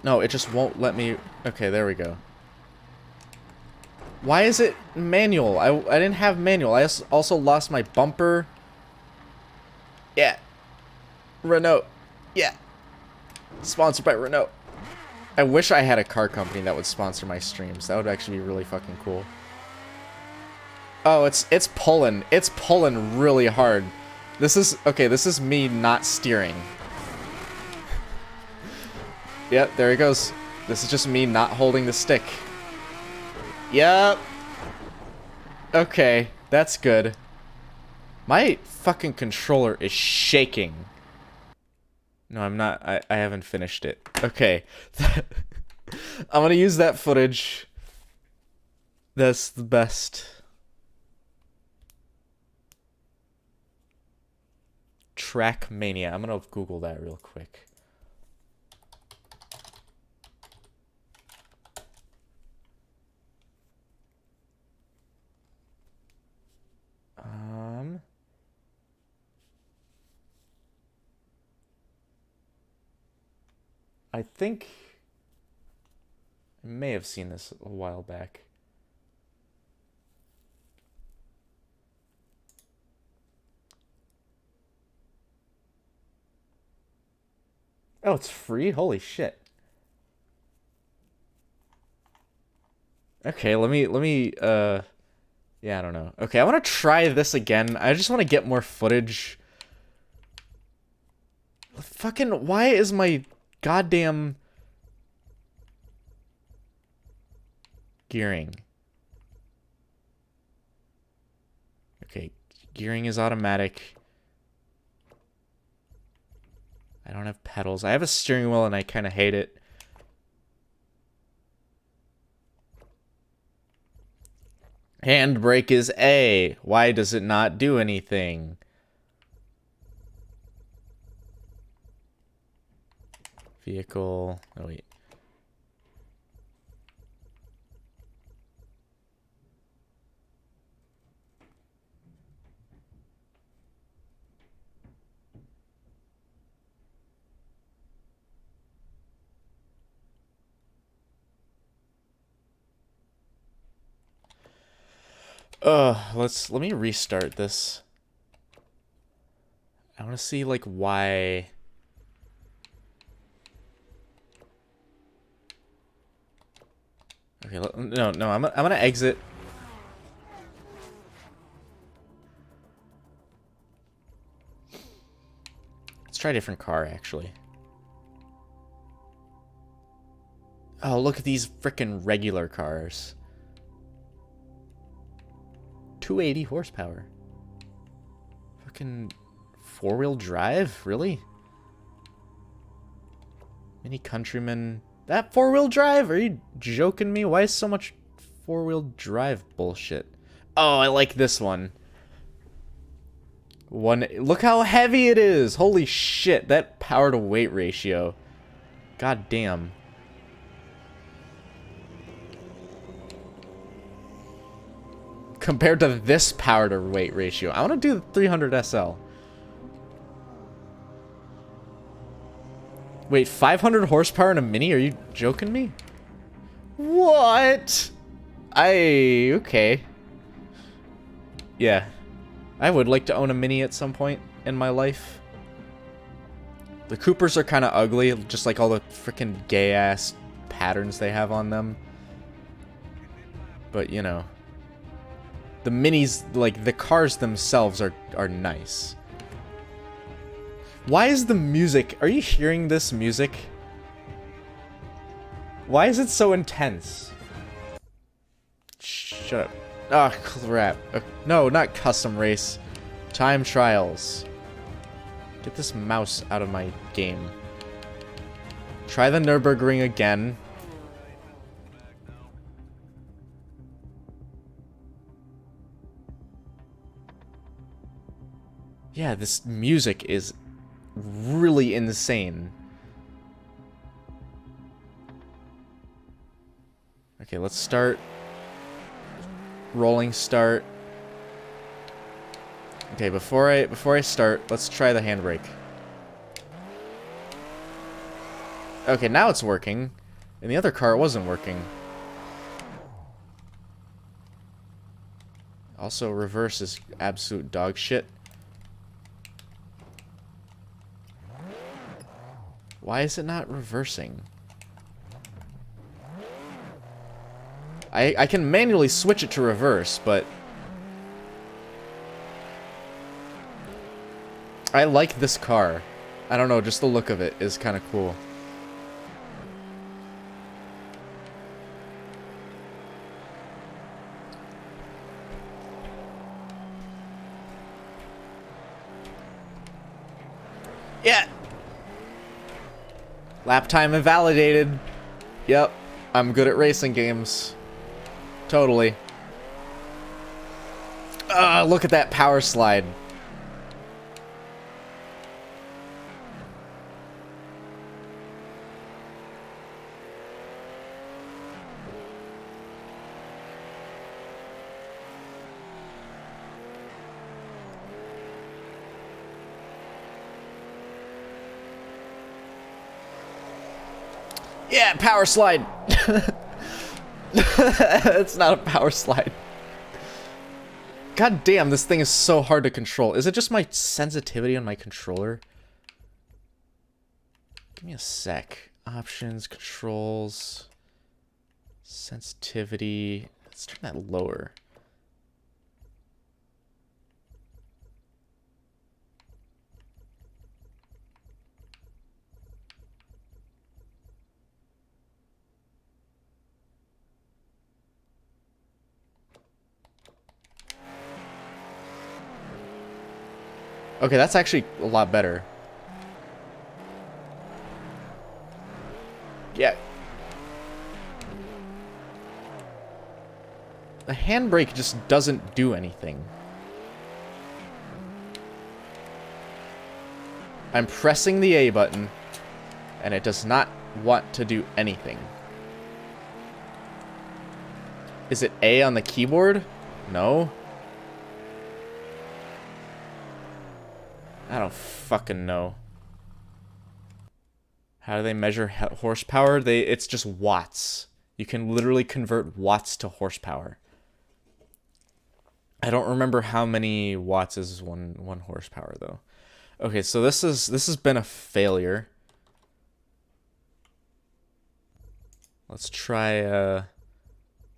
[SPEAKER 1] No, it just won't let me... Okay, there we go. Why is it manual? I didn't have manual. I also lost my bumper. Yeah. Renault. Yeah. Sponsored by Renault. I wish I had a car company that would sponsor my streams. That would actually be really fucking cool. Oh, it's pulling. It's pulling really hard. This is... Okay, this is me not steering. Yep, there it goes. This is just me not holding the stick. Yep. Okay, that's good. My fucking controller is shaking. No, I'm not. I haven't finished it. Okay. I'm gonna use that footage. That's the best. Trackmania. I'm gonna Google that real quick. I think I may have seen this a while back. Oh, it's free? Holy shit. Okay, let me yeah, I don't know. Okay, I want to try this again. I just want to get more footage. Fucking, why is my goddamn gearing? Okay, gearing is automatic. I don't have pedals. I have a steering wheel and I kind of hate it. Handbrake is A. Why does it not do anything? Vehicle. Oh, wait. Let me restart this. I want to see like why. Okay, no, I'm gonna exit. Let's try a different car actually. Oh, look at these frickin' regular cars. 280 horsepower. Fucking four-wheel drive? Really? Mini Countryman. That four-wheel drive? Are you joking me? Why is so much four-wheel drive bullshit? Oh, I like this one. Look how heavy it is! Holy shit, that power to weight ratio. God damn. Compared to this power to weight ratio. I want to do the 300 SL. Wait, 500 horsepower in a Mini? Are you joking me? What? Okay. Yeah. I would like to own a Mini at some point in my life. The Coopers are kind of ugly, just like all the freaking gay-ass patterns they have on them. But, you know. The Minis, like, the cars themselves are nice. Why is the music... Are you hearing this music? Why is it so intense? Shut up. Ah, crap. No, not custom race. Time trials. Get this mouse out of my game. Try the Nürburgring again. Yeah, this music is really insane. Okay, let's start. Rolling start. Okay, before I start, let's try the handbrake. Okay, now it's working. In the other car, it wasn't working. Also, reverse is absolute dog shit. Why is it not reversing? I can manually switch it to reverse, but... I like this car. I don't know, just the look of it is kind of cool. Yeah! Lap time invalidated. Yep, I'm good at racing games. Totally. Look at that power slide. Yeah, power slide. It's not a power slide. God damn, this thing is so hard to control. Is it just my sensitivity on my controller? Give me a sec. Options, controls, sensitivity. Let's turn that lower. Okay, that's actually a lot better. Yeah. The handbrake just doesn't do anything. I'm pressing the A button, and it does not want to do anything. Is it A on the keyboard? No. I don't fucking know. How do they measure horsepower? It's just watts. You can literally convert watts to horsepower. I don't remember how many watts is one horsepower though. Okay, so this has been a failure. Let's try let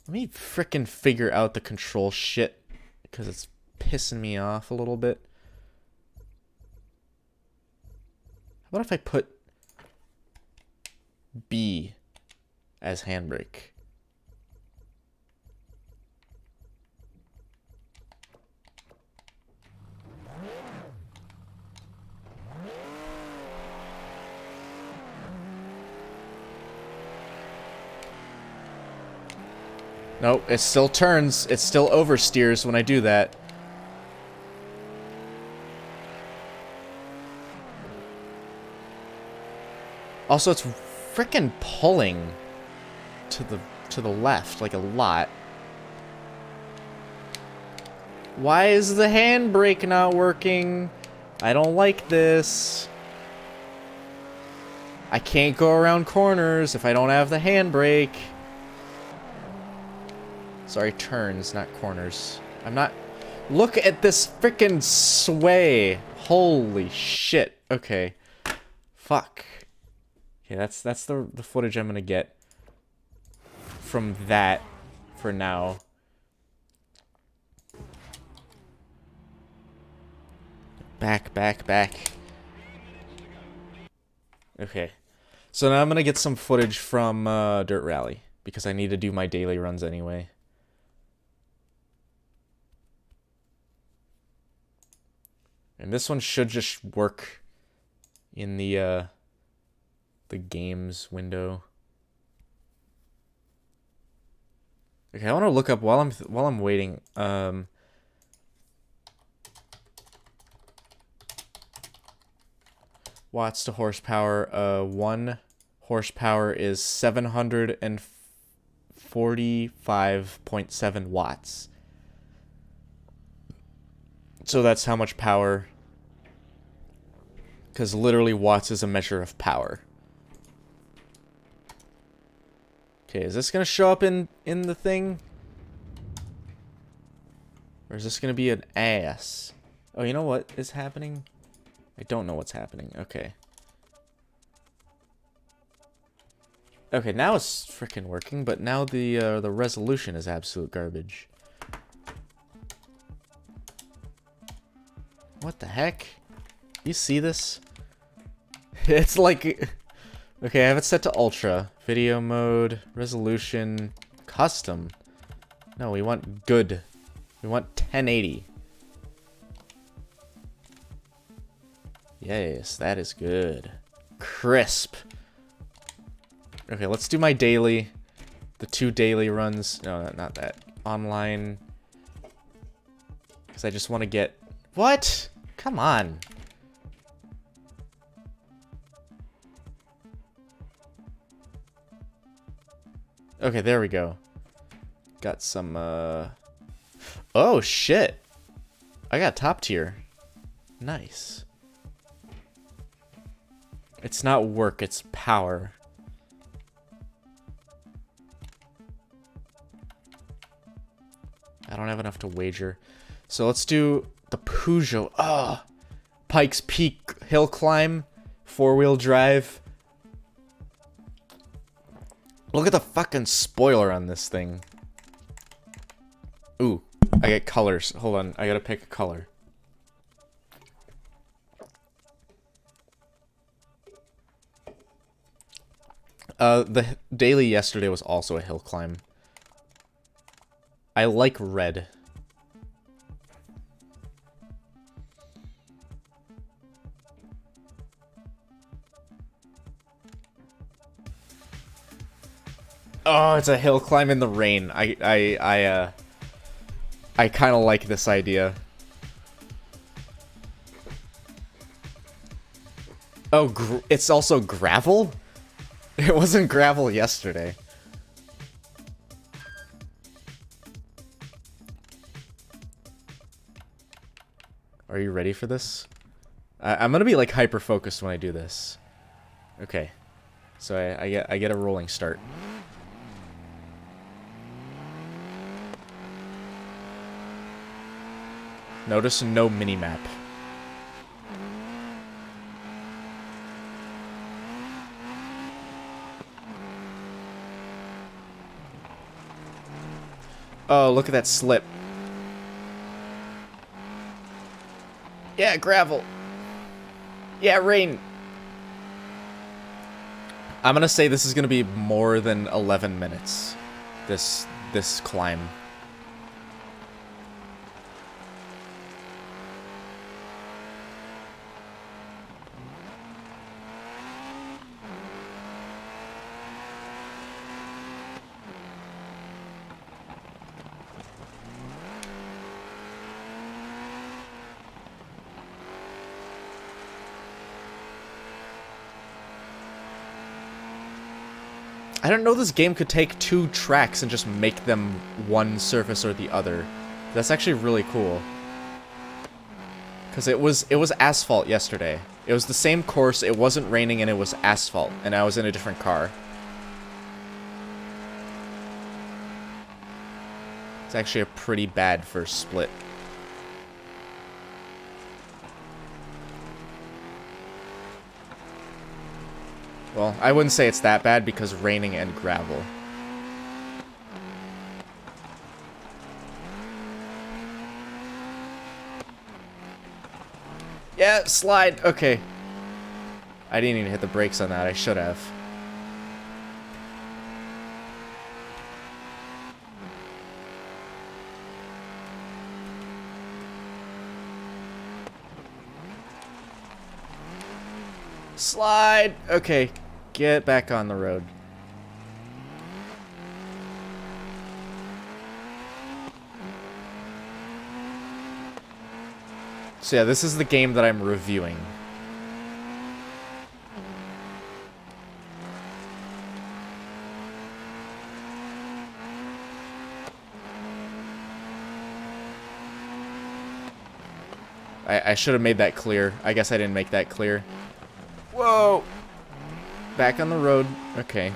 [SPEAKER 1] me frickin' figure out the control shit because it's pissing me off a little bit. How about if I put B as handbrake? Nope, it still turns. It still oversteers when I do that. Also, it's frickin' pulling to the left like a lot. Why is the handbrake not working? I don't like this. I can't go around corners if I don't have the handbrake. Sorry, turns, not corners. I'm not... Look at this frickin' sway. Holy shit. Okay. Fuck. Okay, that's the footage I'm gonna get from that for now. Back. Okay. So now I'm gonna get some footage from Dirt Rally because I need to do my daily runs anyway. And this one should just work in the games window. Okay, I want to look up while I'm waiting. Watts to horsepower. 1 horsepower is 745.7 watts. So that's how much power. Because literally watts is a measure of power. Okay, is this gonna show up in the thing? Or is this gonna be an ass? Oh, you know what is happening? I don't know what's happening. Okay. Okay, now it's freaking working, but now the resolution is absolute garbage. What the heck? You see this? It's like... Okay, I have it set to ultra. Video mode, resolution, custom. No, we want good. We want 1080. Yes, that is good. Crisp. Okay, let's do my daily. The 2 daily runs. No, not that. Online. Because I just want to get... What? Come on. Okay, there we go. Got some, Oh, shit. I got top tier. Nice. It's not work, it's power. I don't have enough to wager. So let's do the Peugeot. Oh, Pikes Peak hill climb, 4-wheel drive. Look at the fucking spoiler on this thing. Ooh, I get colors. Hold on, I gotta pick a color. The daily yesterday was also a hill climb. I like red. Oh, it's a hill climb in the rain. I kind of like this idea. Oh, it's also gravel? It wasn't gravel yesterday. Are you ready for this? I'm gonna be like hyper focused when I do this. Okay, so I get a rolling start. Notice no minimap. Oh, look at that slip. Yeah, gravel. Yeah, rain. I'm gonna say this is gonna be more than 11 minutes. This climb. I don't know this game could take 2 tracks and just make them one surface or the other. That's actually really cool. Because it was asphalt yesterday. It was the same course, it wasn't raining, and it was asphalt. And I was in a different car. It's actually a pretty bad first split. Well, I wouldn't say it's that bad because raining and gravel. Yeah, slide. Okay. I didn't even hit the brakes on that. I should have. Slide. Okay. Get back on the road. So yeah, this is the game that I'm reviewing. I should have made that clear. I guess I didn't make that clear. Whoa! Back on the road. Okay.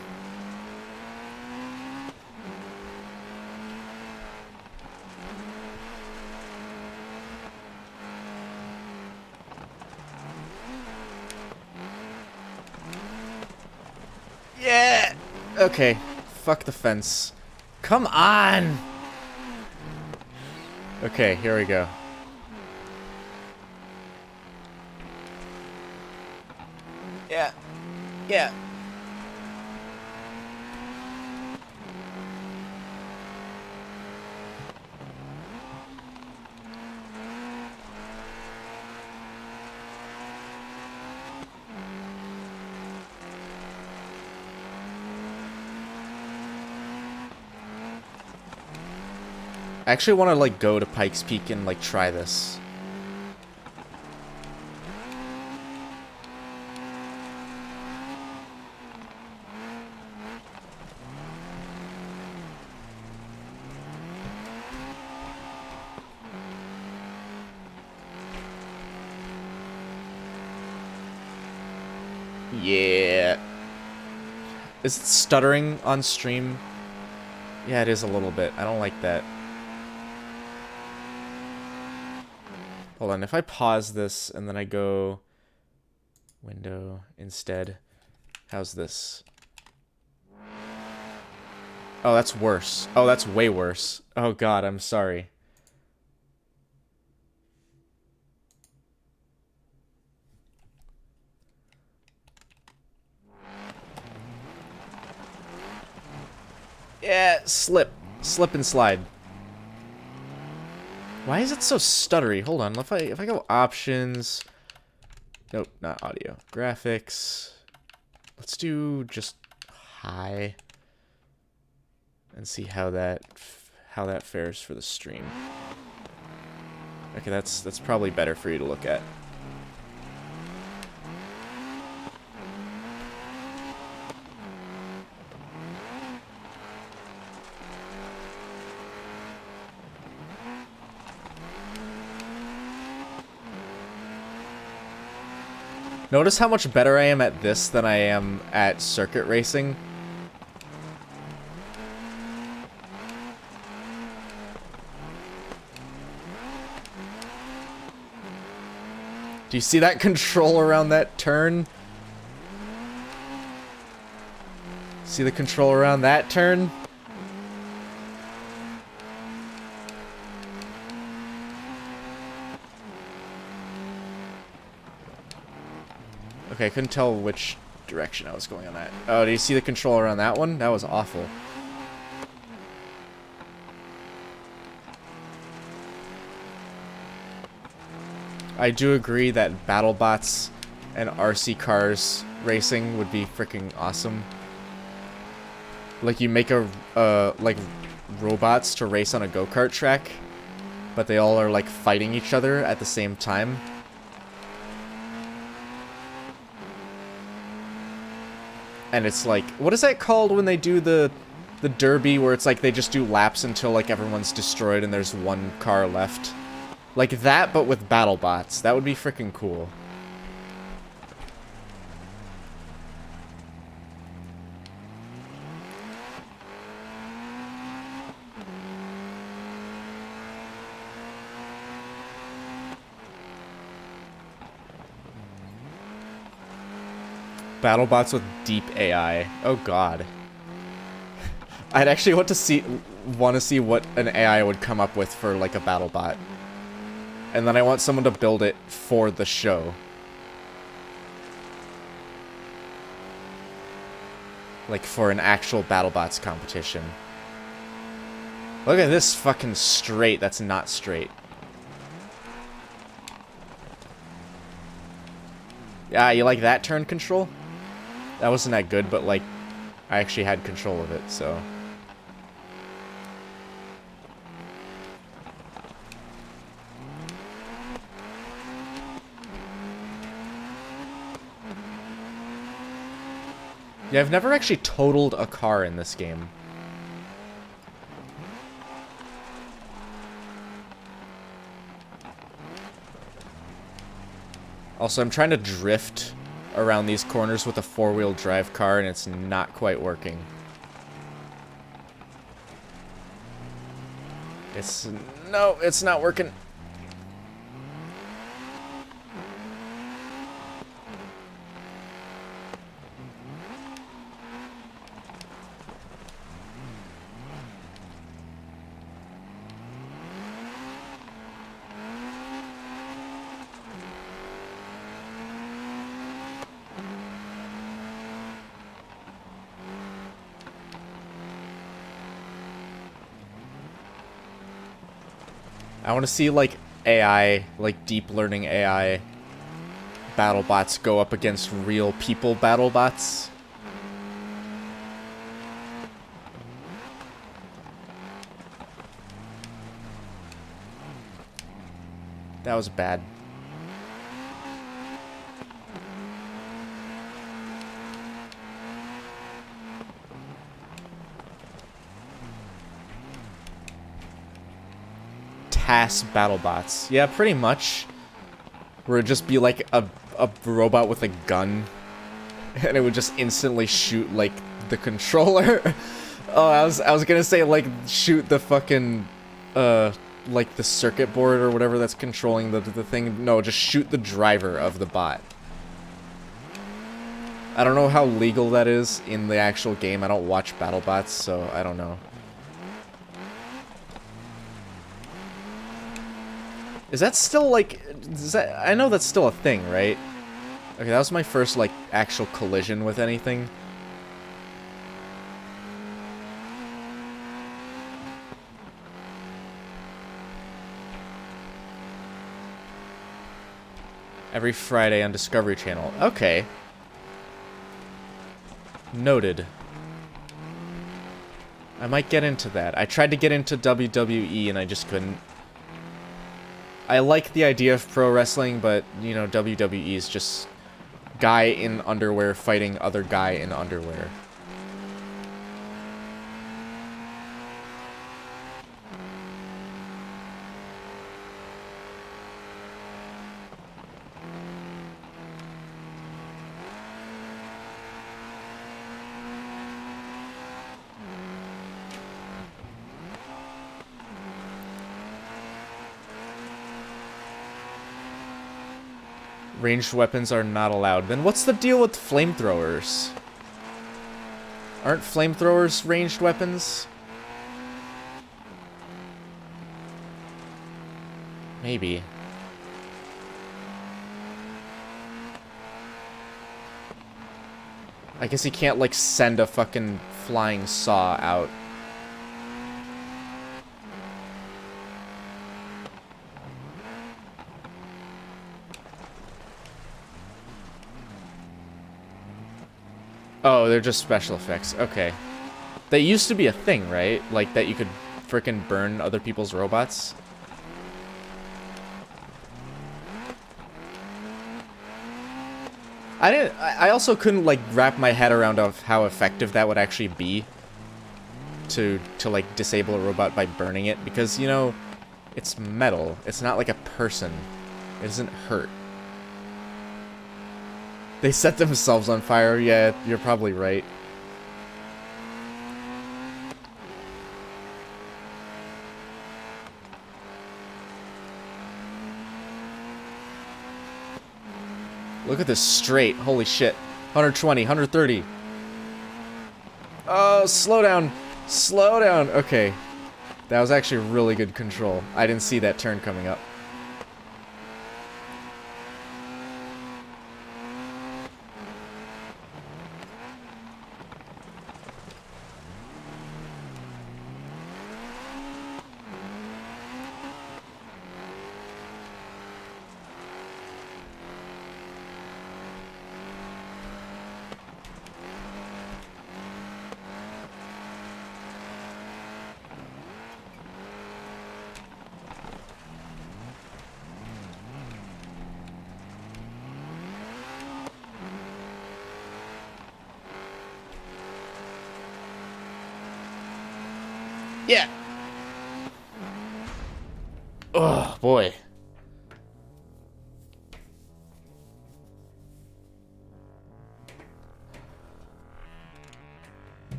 [SPEAKER 1] Yeah! Okay. Fuck the fence. Come on! Okay, here we go. Yeah. Yeah. I actually want to, like, go to Pikes Peak and, like, try this. Yeah. Is it stuttering on stream? Yeah, it is a little bit. I don't like that. Hold on, if I pause this and then I go window instead, how's this? Oh, that's worse. Oh, that's way worse. Oh god, I'm sorry. Yeah, slip. Slip and slide. Why is it so stuttery? Hold on, if I go options... Nope, not audio. Graphics. Let's do just high. And see how that fares for the stream. Okay, that's probably better for you to look at. Notice how much better I am at this than I am at circuit racing. Do you see that control around that turn? See the control around that turn? Okay, I couldn't tell which direction I was going on that. Oh, do you see the control around that one? That was awful. I do agree that BattleBots and RC cars racing would be freaking awesome. Like you make like robots to race on a go-kart track, but they all are like fighting each other at the same time. And it's like, what is that called when they do the derby where it's like they just do laps until like everyone's destroyed and there's one car left? Like that, but with BattleBots. That would be freaking cool. BattleBots with deep AI. Oh god. I'd actually want to see what an AI would come up with for like a BattleBot. And then I want someone to build it for the show. Like for an actual BattleBots competition. Look at this fucking straight. That's not straight. Yeah, you like that turn control? That wasn't that good, but like, I actually had control of it, so. Yeah, I've never actually totaled a car in this game. Also, I'm trying to drift around these corners with a four-wheel drive car, and it's not quite working. No, it's not working. I want to see, like, AI, like, deep learning AI BattleBots go up against real people BattleBots. That was bad. TAS BattleBots. Yeah, pretty much. Where it'd just be like a robot with a gun. And it would just instantly shoot, like, the controller. Oh, I was gonna say, like, shoot the fucking, like the circuit board or whatever that's controlling the thing. No, just shoot the driver of the bot. I don't know how legal that is in the actual game. I don't watch BattleBots, so I don't know. Is that still, like... I know that's still a thing, right? Okay, that was my first, like, actual collision with anything. Every Friday on Discovery Channel. Okay. Noted. I might get into that. I tried to get into WWE and I just couldn't. I like the idea of pro wrestling, but, you know, WWE is just guy in underwear fighting other guy in underwear. Ranged weapons are not allowed. Then what's the deal with flamethrowers? Aren't flamethrowers ranged weapons? Maybe. I guess you can't, like, send a fucking flying saw out. Oh, they're just special effects. Okay. They used to be a thing, right? Like, that you could frickin' burn other people's robots? I also couldn't, like, wrap my head around of how effective that would actually be to like, disable a robot by burning it. Because, you know, it's metal. It's not like a person. It doesn't hurt. They set themselves on fire. Yeah, you're probably right. Look at this straight. Holy shit. 120, 130. Oh, slow down. Slow down. Okay. That was actually really good control. I didn't see that turn coming up. Yeah. Oh, boy.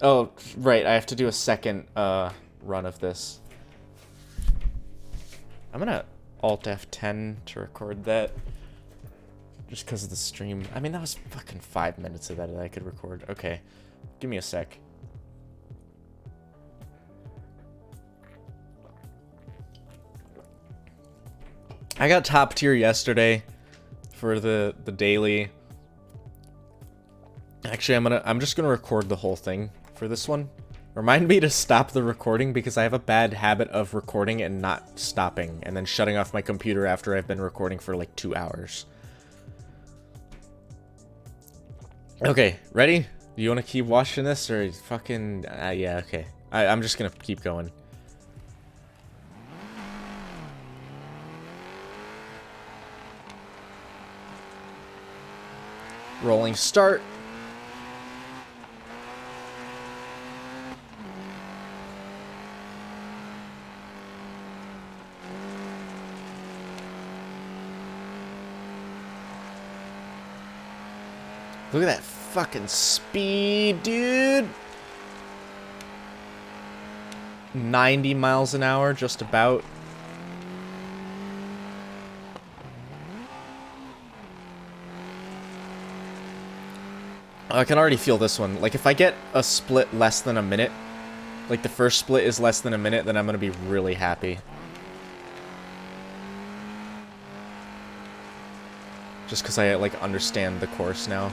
[SPEAKER 1] Oh, right. I have to do a second run of this. I'm gonna Alt F10 to record that. Just because of the stream. I mean, that was fucking 5 minutes of that I could record. Okay. Give me a sec. I got top tier yesterday for the daily. Actually, I'm just gonna record the whole thing for this one. Remind me to stop the recording because I have a bad habit of recording and not stopping and then shutting off my computer after I've been recording for like 2 hours. Okay, ready? Do you want to keep watching this or fucking yeah, okay. I'm just gonna keep going. Rolling start. Look at that fucking speed, dude. 90 miles an hour, just about. I can already feel this one. Like, if I get a split less than a minute, like the first split is less than a minute, then I'm gonna be really happy. Just because I, like, understand the course now.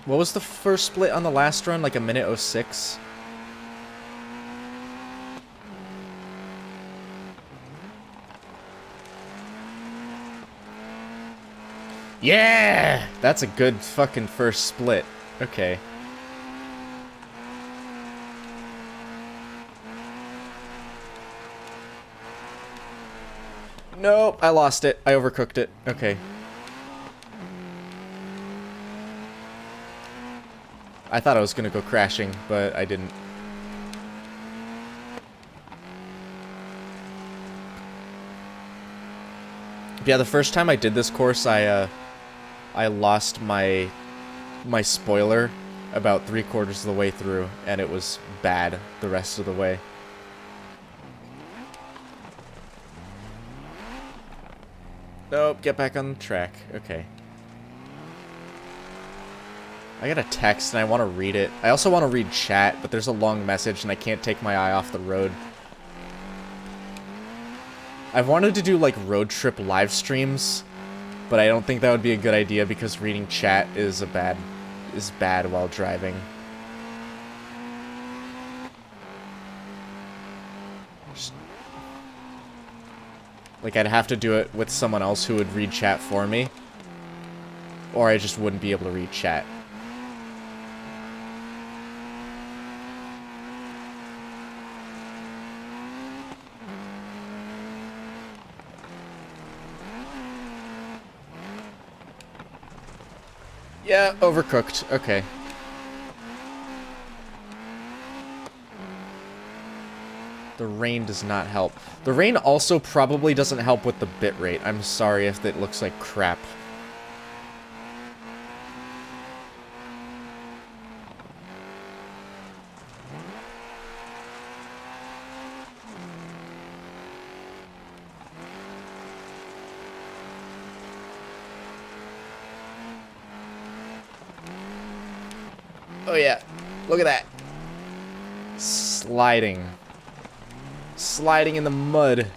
[SPEAKER 1] What was the first split on the last run? Like a minute 06? Yeah! That's a good fucking first split. Okay. Nope, I lost it. I overcooked it. Okay. I thought I was gonna go crashing, but I didn't. Yeah, the first time I did this course, I lost my spoiler about 3/4 of the way through, and it was bad the rest of the way. Nope, get back on the track. Okay. I got a text and I want to read it. I also want to read chat, but there's a long message and I can't take my eye off the road. I've wanted to do like road trip live streams, but I don't think that would be a good idea because reading chat is bad while driving. Like, I'd have to do it with someone else who would read chat for me, or I just wouldn't be able to read chat. Yeah, overcooked. Okay. The rain does not help. The rain also probably doesn't help with the bitrate. I'm sorry if it looks like crap. Oh yeah, look at that. Sliding. Sliding in the mud.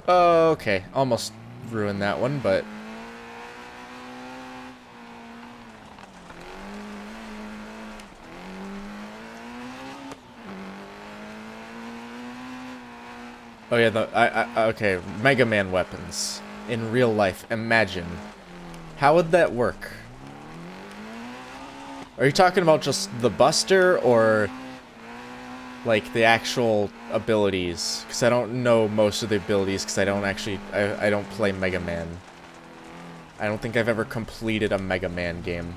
[SPEAKER 1] Okay, almost ruined that one, but... Oh yeah, okay, Mega Man weapons. In real life, imagine. How would that work? Are you talking about just the Buster, or... like, the actual abilities? Because I don't know most of the abilities, because I don't actually... I don't play Mega Man. I don't think I've ever completed a Mega Man game.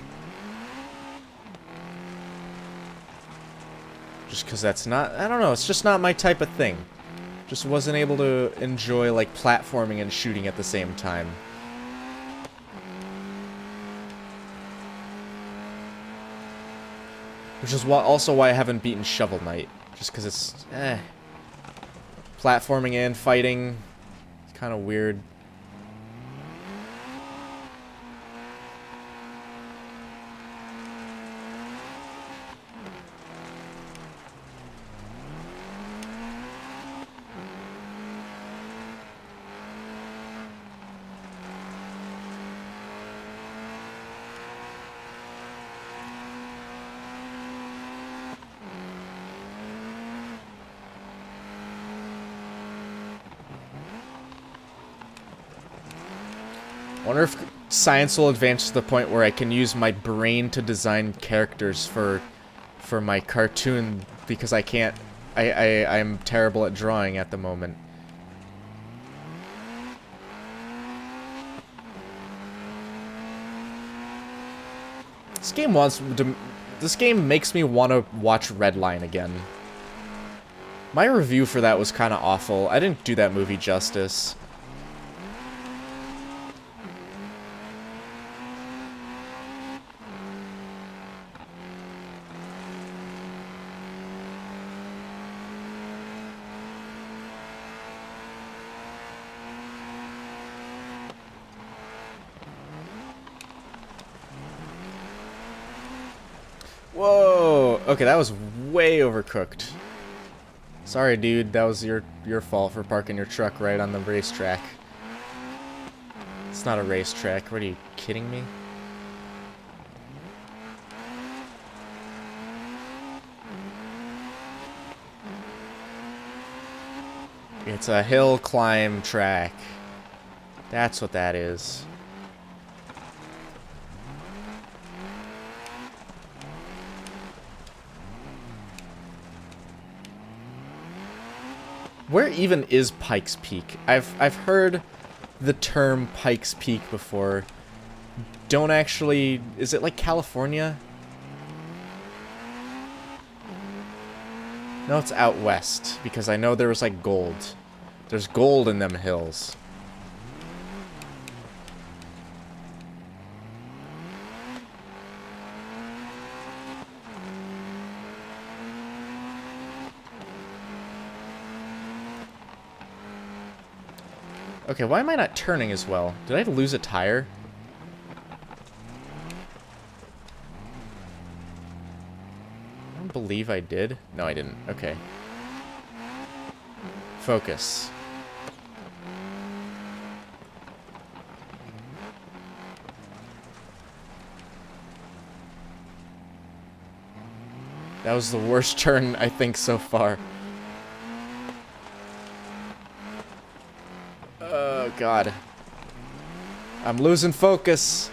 [SPEAKER 1] Just because that's not... I don't know, it's just not my type of thing. Just wasn't able to enjoy, like, platforming and shooting at the same time. Which is also why I haven't beaten Shovel Knight. Just because it's, platforming and fighting, it's kind of weird. I wonder if science will advance to the point where I can use my brain to design characters for my cartoon, because I can't... I'm terrible at drawing at the moment. This game makes me want to watch Redline again. My review for that was kind of awful. I didn't do that movie justice. Whoa! Okay, that was way overcooked. Sorry, dude. That was your fault for parking your truck right on the racetrack. It's not a racetrack. What, are you kidding me? It's a hill climb track. That's what that is. Where even is Pikes Peak? I've heard the term Pikes Peak before. Don't actually... Is it like California? No, it's out west, because I know there was like gold. There's gold in them hills. Okay, why am I not turning as well? Did I lose a tire? I don't believe I did. No, I didn't. Okay. Focus. That was the worst turn, I think, so far. Oh, God. I'm losing focus.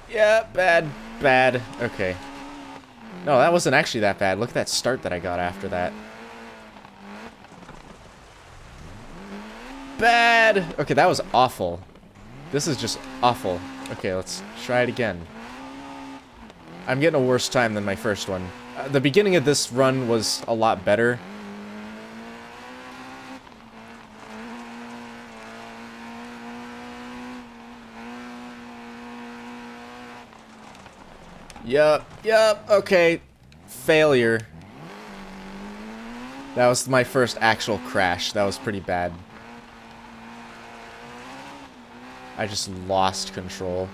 [SPEAKER 1] Yeah, bad, bad. Okay. No, that wasn't actually that bad. Look at that start that I got after that. Bad! Okay, that was awful. This is just awful. Okay, let's try it again. I'm getting a worse time than my first one. The beginning of this run was a lot better. Yup, okay. Failure. That was my first actual crash. That was pretty bad. I just lost control.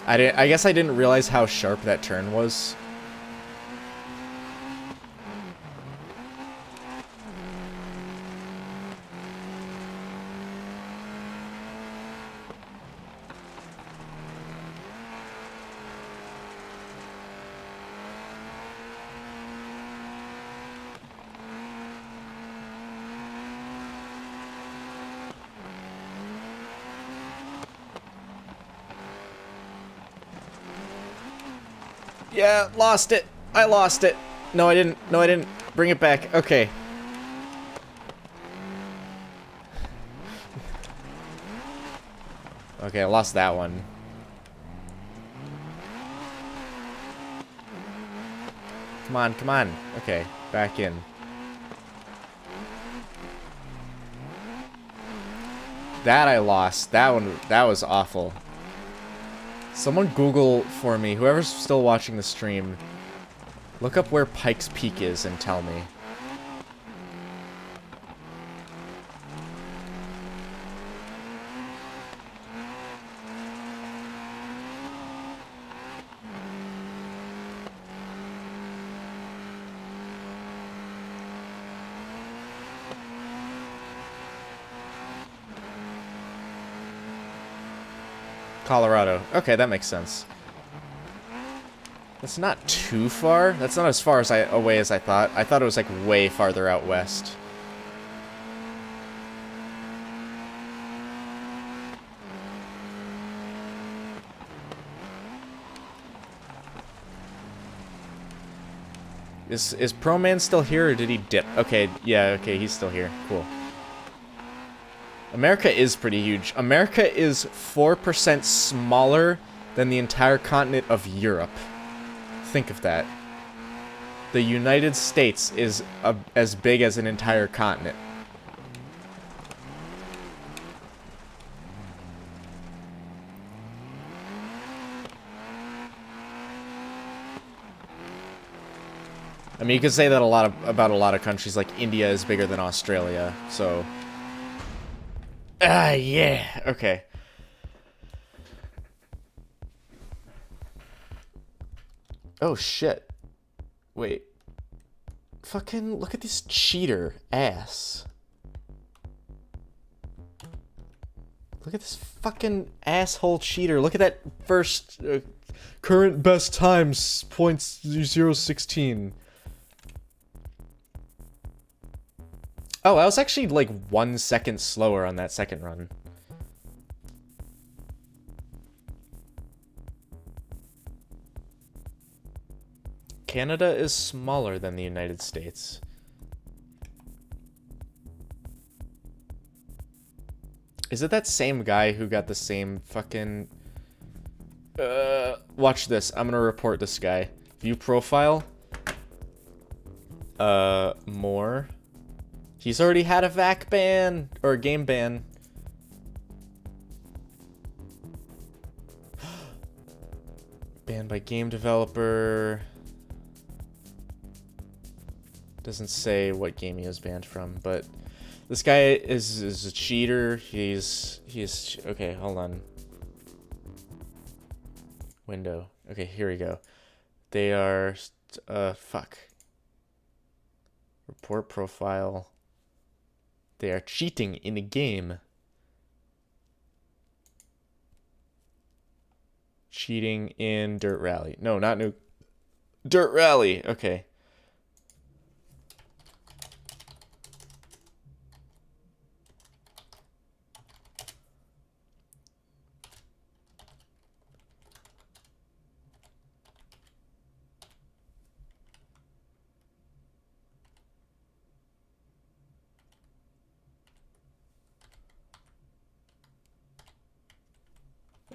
[SPEAKER 1] I guess I didn't realize how sharp that turn was. Yeah, lost it. I lost it. No, I didn't. No, I didn't. Bring it back. Okay. Okay, I lost that one. Come on, come on. Okay, back in. That I lost. That one, that was awful. Someone Google for me, whoever's still watching the stream, look up where Pikes Peak is and tell me. Colorado. Okay, that makes sense. That's not too far. That's not as far as away as I thought. I thought it was like way farther out west. Is Pro Man still here, or did he dip? Okay, yeah, okay, he's still here. Cool. America is pretty huge. America is 4% smaller than the entire continent of Europe. Think of that. The United States is as big as an entire continent. I mean, you could say that about a lot of countries, like India is bigger than Australia, so... yeah, okay. Oh, shit. Wait. Fucking look at this cheater ass. Look at this fucking asshole cheater. Look at that first current best times .016. Oh, I was actually like 1 second slower on that second run. Canada is smaller than the United States. Is it that same guy who got the same fucking... watch this. I'm gonna report this guy. View profile. More. He's already had a VAC ban, or a game ban. Banned by game developer. Doesn't say what game he was banned from, but this guy is a cheater. He's okay, hold on. Window. Okay, here we go. They are fuck. Report profile. They are cheating in a game. Cheating in Dirt Rally. No, not new. Dirt Rally. Okay.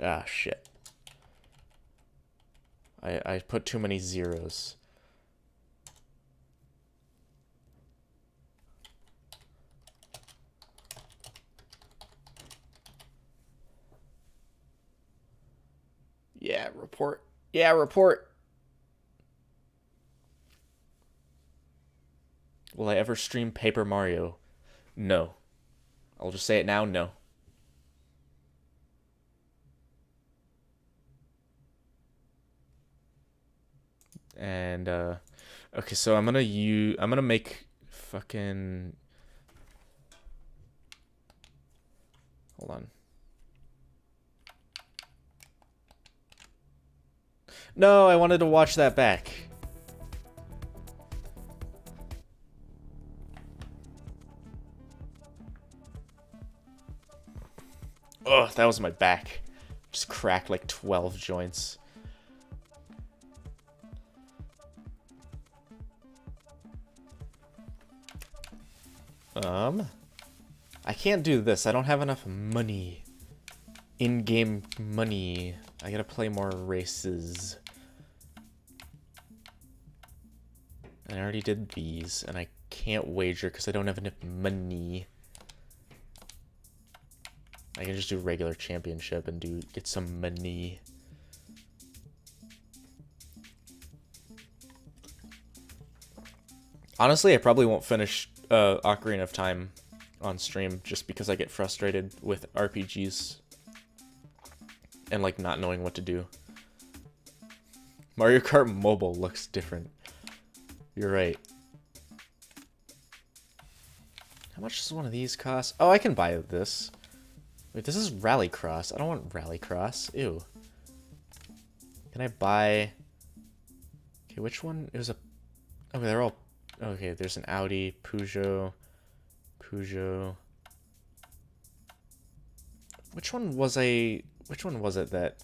[SPEAKER 1] Ah, shit. I put too many zeros. Yeah, report. Yeah, report. Will I ever stream Paper Mario? No. I'll just say it now, no. And okay, so I'm gonna make fucking, hold on. No, I wanted to watch that back. Ugh, that was my back. Just cracked like 12 joints. I can't do this. I don't have enough money. In-game money. I gotta play more races. And I already did these, and I can't wager because I don't have enough money. I can just do regular championship and get some money. Honestly, I probably won't finish Ocarina of Time on stream just because I get frustrated with RPGs and like not knowing what to do. Mario Kart Mobile looks different. You're right. How much does one of these cost? Oh, I can buy this. Wait, this is Rallycross. I don't want Rallycross. Ew. Can I buy... Okay, which one? It was a... Oh, they're all... Okay, there's an Audi, Peugeot... Which one was I... Which one was it that...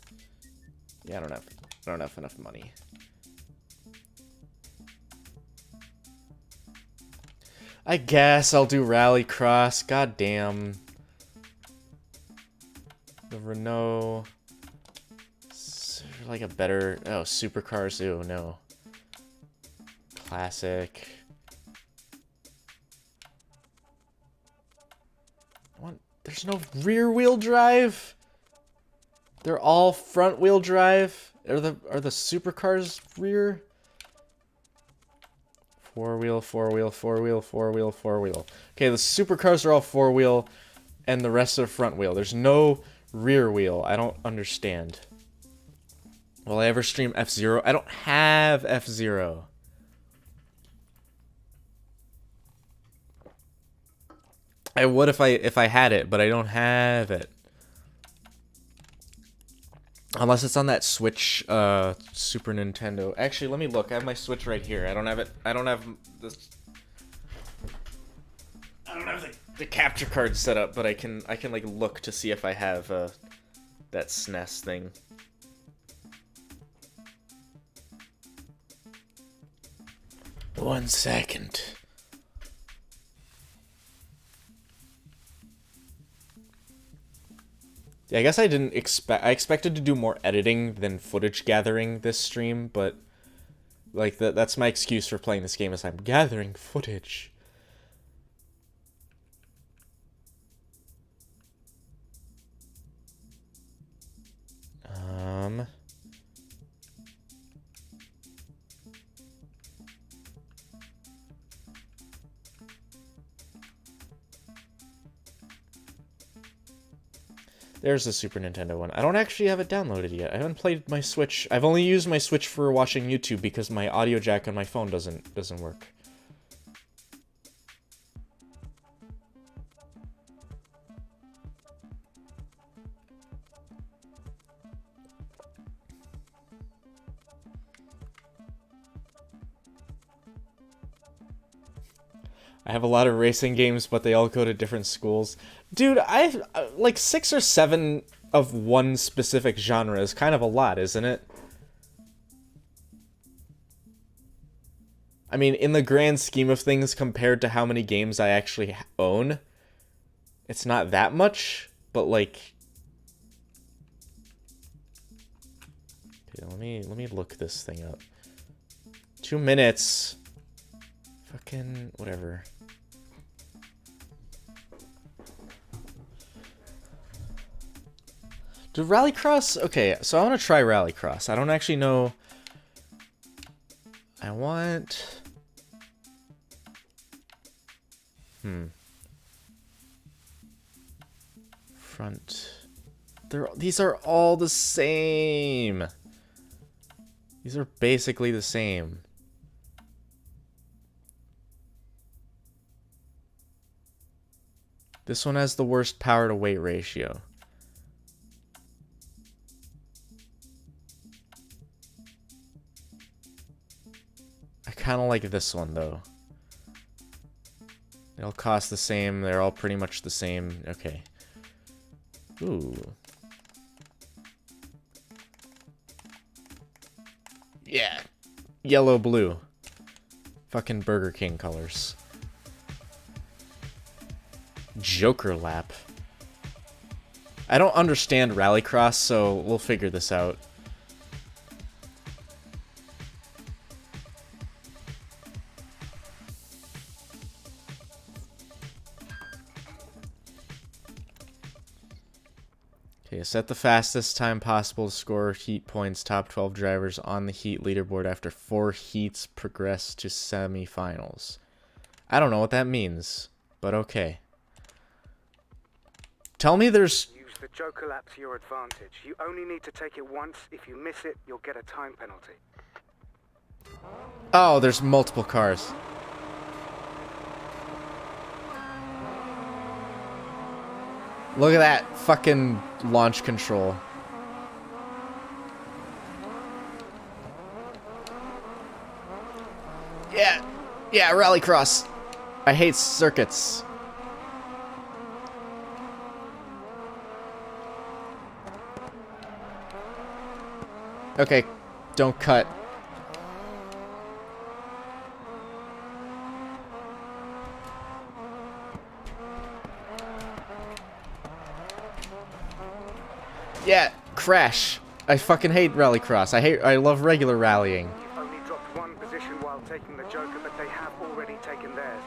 [SPEAKER 1] Yeah, I don't have enough money. I guess I'll do Rallycross. God damn. The Renault... Like a better... Oh, supercars. Ew, no. Classic. There's no rear wheel drive. They're all front wheel drive. Are the supercars rear? Four wheel. Okay, the supercars are all four wheel, and the rest are front wheel. There's no rear wheel. I don't understand. Will I ever stream F-Zero? I don't have F-Zero. I would if I had it, but I don't have it. Unless it's on that Switch, Super Nintendo. Actually, let me look. I have my Switch right here. I don't have it. I don't have this. I don't have the capture card set up, but I can like look to see if I have that SNES thing. One second. Yeah, I guess I didn't expect... I expected to do more editing than footage gathering this stream, but... Like, that's my excuse for playing this game, is I'm gathering footage. There's the Super Nintendo one. I don't actually have it downloaded yet. I haven't played my Switch. I've only used my Switch for watching YouTube because my audio jack on my phone doesn't work. I have a lot of racing games, but they all go to different schools. Dude, I like 6 or 7 of one specific genre is kind of a lot, isn't it? I mean, in the grand scheme of things, compared to how many games I actually own, it's not that much, but like... Okay, let me look this thing up. 2 minutes. Fucking whatever. Do Rallycross? Okay, so I want to try Rallycross. I don't actually know. I want... Front... These are all the same. These are basically the same. This one has the worst power to weight ratio. I kind of like this one, though. They all cost the same. They're all pretty much the same. Okay. Ooh. Yeah. Yellow, blue. Fucking Burger King colors. Joker lap. I don't understand Rallycross, so we'll figure this out. Okay, set the fastest time possible to score heat points. Top 12 drivers on the heat leaderboard after 4 heats progress to semifinals. I don't know what that means, but okay. Tell me there's...
[SPEAKER 4] Use the Joker lap to your advantage. You only need to take it once. If you miss it, you'll get a time penalty.
[SPEAKER 1] Oh, there's multiple cars. Look at that fucking launch control. Yeah. Yeah, rallycross. I hate circuits. Okay, don't cut. Yeah, crash. I fucking hate rallycross. I love regular rallying.
[SPEAKER 4] You've only dropped one position while taking the Joker, but they have already taken theirs.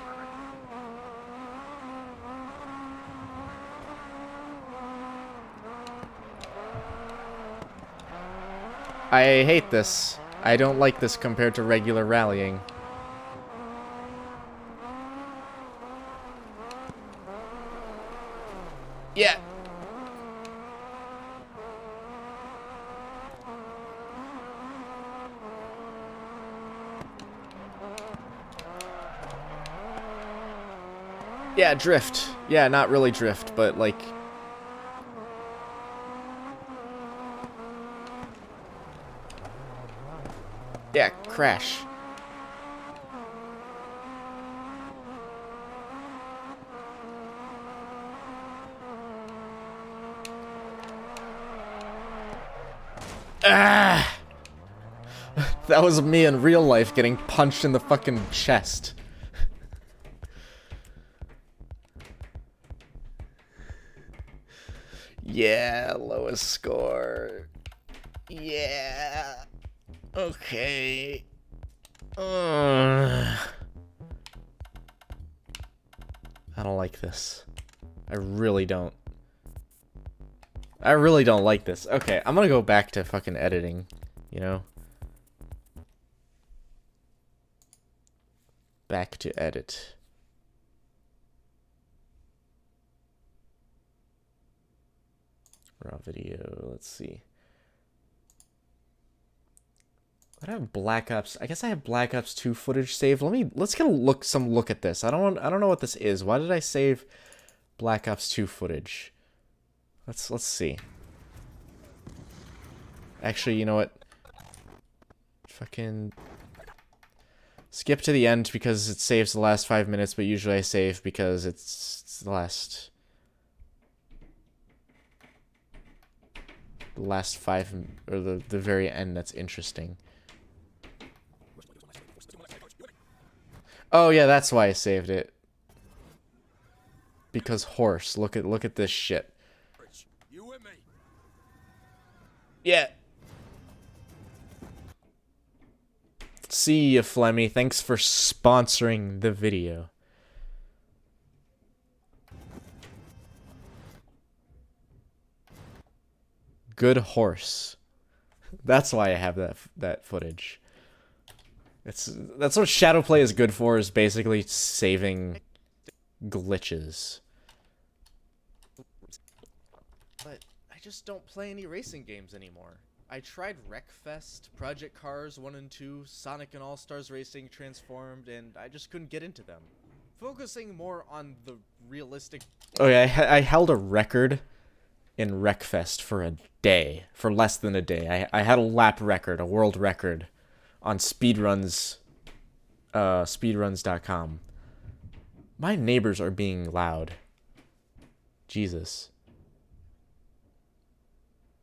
[SPEAKER 1] I hate this. I don't like this compared to regular rallying. Yeah. Yeah, drift. Yeah, not really drift, but like... Yeah, crash. Ah! That was me in real life getting punched in the fucking chest. Yeah, lowest score. Yeah. Okay. I don't like this. I really don't. I really don't like this. Okay, I'm gonna go back to fucking editing, you know? Back to edit. Raw video, let's see. I have Black Ops. I guess I have Black Ops 2 footage saved. Let's get some look at this. I don't know what this is. Why did I save Black Ops 2 footage? Let's see. Actually, you know what? Fucking skip to the end because it saves the last 5 minutes, but usually I save because it's the last 5 or the very end that's interesting. Oh yeah, that's why I saved it. Because horse. Look at this shit. Yeah. See ya, Flemmy. Thanks for sponsoring the video. Good horse. That's why I have that footage. That's what Shadowplay is good for, is basically saving glitches. But I just don't play any racing games anymore. I tried Wreckfest, Project Cars 1 and 2, Sonic and All-Stars Racing Transformed, and I just couldn't get into them. Focusing more on the realistic... Oh yeah, I held a record in Wreckfest for a day. For less than a day. I had a lap record, a world record, on speedruns, speedruns.com. My neighbors are being loud. Jesus.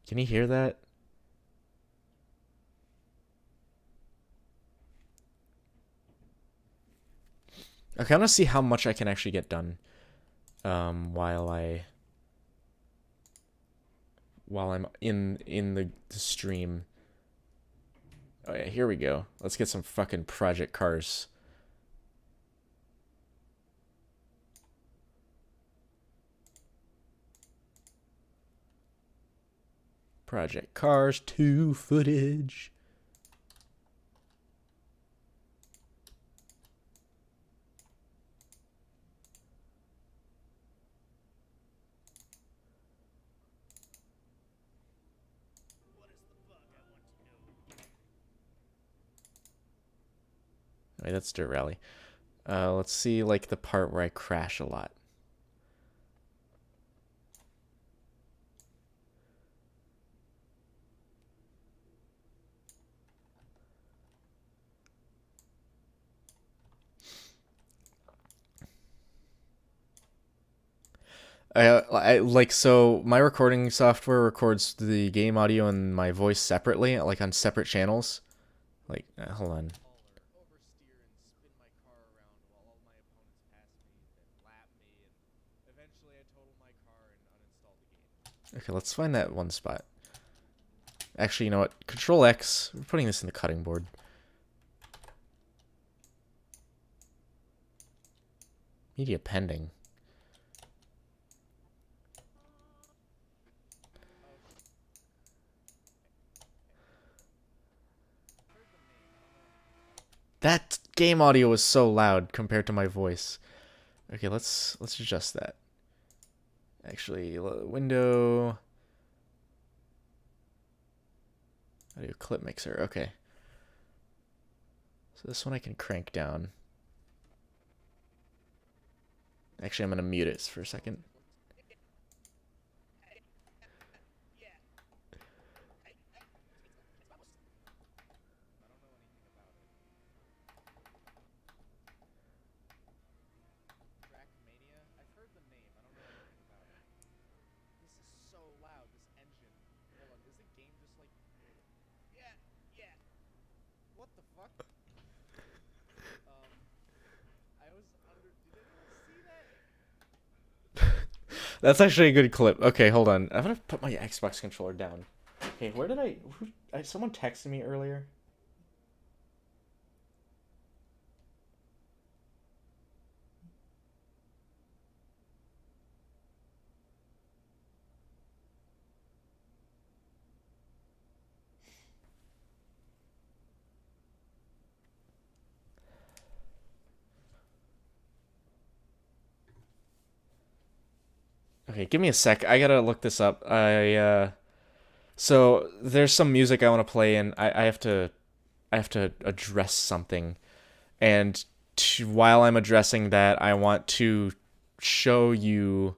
[SPEAKER 1] Can you hear that? Okay, I want to see how much I can actually get done while I'm in the stream. Oh yeah, here we go. Let's get some fucking Project Cars. Project Cars 2 footage. Alright, that's Dirt Rally. Let's see, like, the part where I crash a lot. I like so my recording software records the game audio and my voice separately, like on separate channels. Like, hold on. Okay, let's find that one spot. Actually, you know what? Control X. We're putting this in the cutting board. Media pending. That game audio was so loud compared to my voice. Okay, let's adjust that. Actually, window audio clip mixer. Okay. So this one I can crank down. Actually, I'm gonna mute it for a second. That's actually a good clip. Okay, hold on. I'm gonna put my Xbox controller down. Okay, where did someone texted me earlier? Okay, give me a sec. I gotta look this up. So there's some music I want to play, and I have to address something, and while I'm addressing that, I want to show you,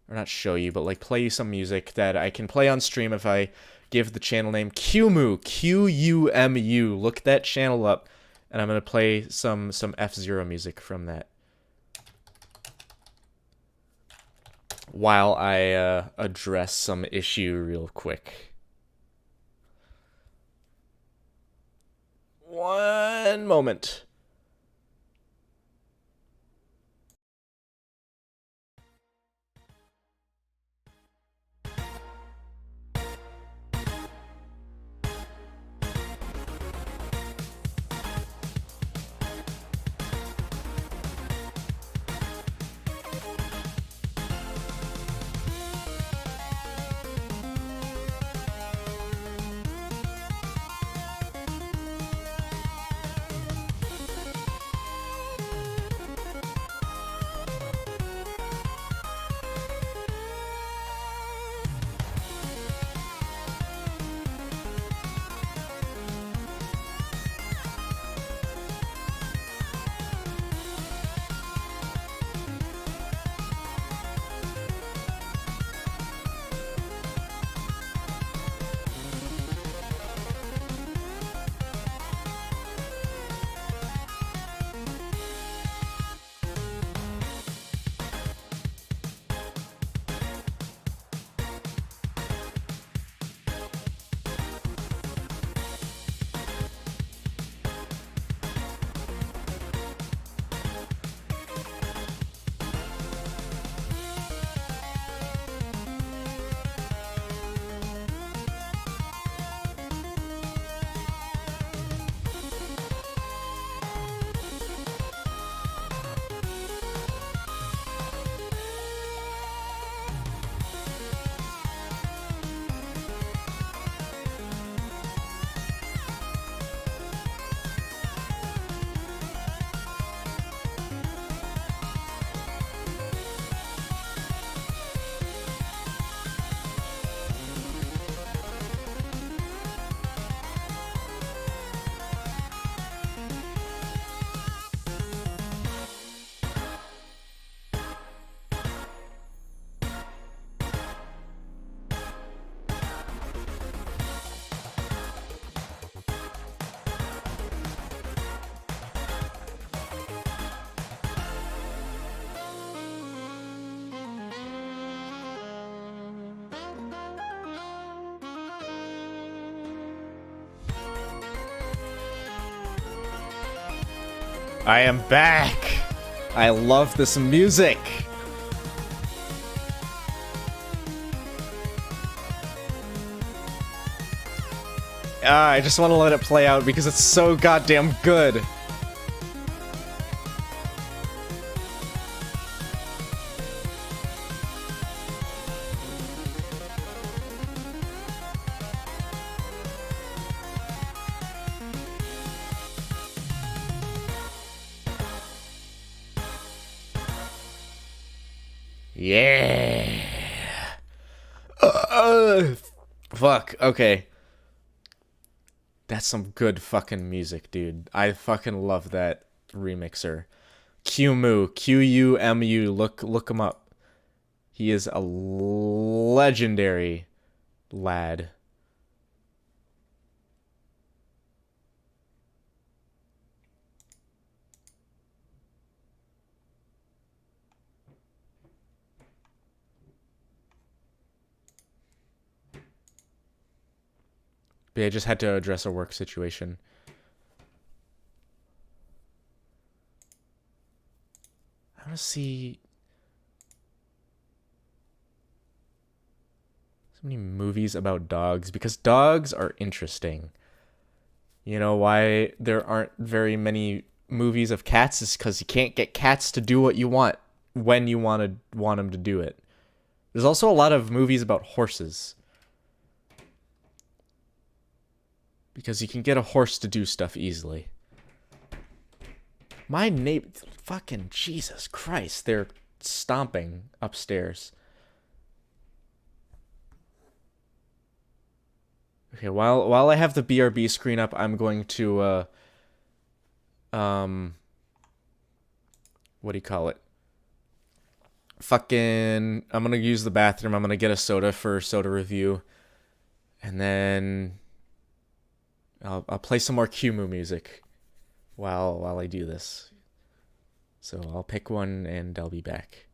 [SPEAKER 1] or not show you, but like play you some music that I can play on stream if I give the channel name Qmu, Qumu. Look that channel up, and I'm gonna play some F-Zero music from that while I address some issue real quick. One moment. I am back! I love this music! I just want to let it play out because it's so goddamn good. Yeah. Fuck. Okay. That's some good fucking music, dude. I fucking love that remixer. Qmu, Qumu. Look him up. He is a legendary lad. But I just had to address a work situation. I want to see so many movies about dogs because dogs are interesting. You know why there aren't very many movies of cats is because you can't get cats to do what you want when you want them to do it. There's also a lot of movies about horses. Because you can get a horse to do stuff easily. My neighbor... Fucking Jesus Christ. They're stomping upstairs. Okay, while I have the BRB screen up, I'm going to... what do you call it? Fucking... I'm gonna use the bathroom. I'm gonna get a soda for soda review. And then... I'll play some more Qmu music while I do this. So I'll pick one and I'll be back.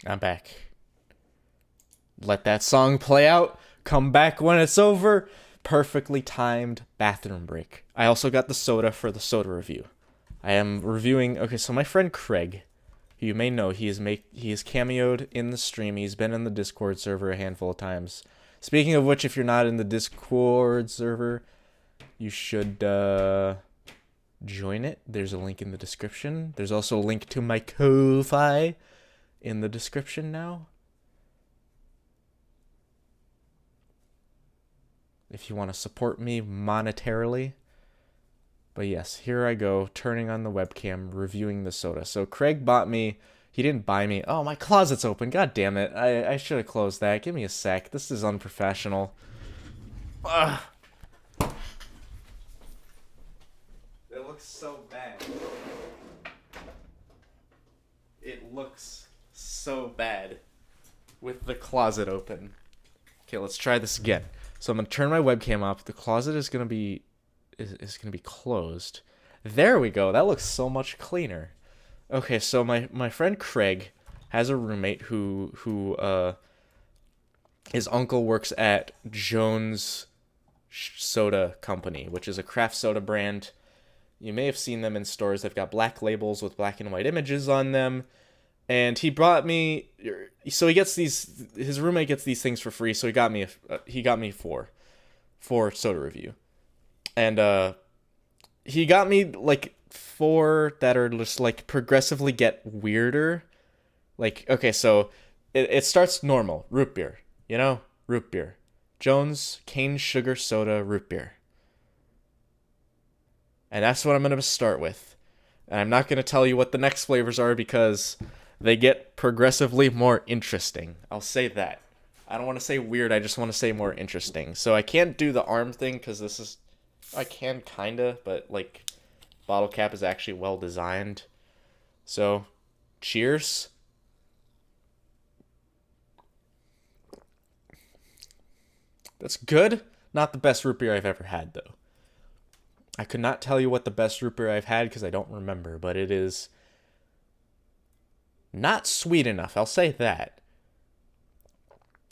[SPEAKER 1] I'm back. Let that song play out. Come back when it's over. Perfectly timed bathroom break. I also got the soda for the soda review. I am reviewing... Okay, so my friend Craig, who you may know, he has cameoed in the stream. He's been in the Discord server a handful of times. Speaking of which, if you're not in the Discord server, you should join it. There's a link in the description. There's also a link to my Ko-Fi in the description now. If you want to support me monetarily. But yes, here I go, turning on the webcam, reviewing the soda. So Craig bought me... He didn't buy me... Oh, my closet's open. God damn it. I should have closed that. Give me a sec. This is unprofessional. Ugh. It looks so bad. It looks so bad with the closet open. Okay, let's try this again. So I'm going to turn my webcam up. The closet is going to be closed. There we go. That looks so much cleaner. Okay, so my friend Craig has a roommate who his uncle works at Jones Soda Company, which is a craft soda brand. You may have seen them in stores. They've got black labels with black and white images on them. And he brought me... So he gets these... His roommate gets these things for free, so he got me four soda review. And he got me, like, 4 that are just, like, progressively get weirder. Like, okay, so it starts normal. Root beer. You know? Root beer. Jones cane sugar soda root beer. And that's what I'm going to start with. And I'm not going to tell you what the next flavors are because they get progressively more interesting. I'll say that. I don't want to say weird, I just want to say more interesting. So I can't do the arm thing because this is... I can kinda, but like bottle cap is actually well designed. So, cheers. That's good. Not the best root beer I've ever had though. I could not tell you what the best root beer I've had because I don't remember, but it is not sweet enough. I'll say that.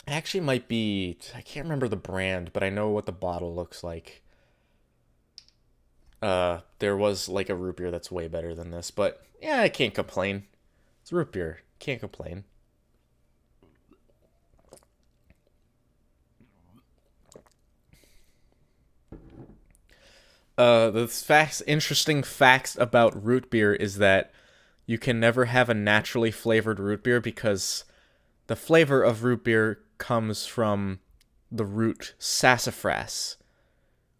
[SPEAKER 1] It actually might be... I can't remember the brand, but I know what the bottle looks like. There was like a root beer that's way better than this, but yeah, I can't complain. It's root beer. Can't complain. Interesting facts about root beer is that you can never have a naturally flavored root beer because the flavor of root beer comes from the root sassafras,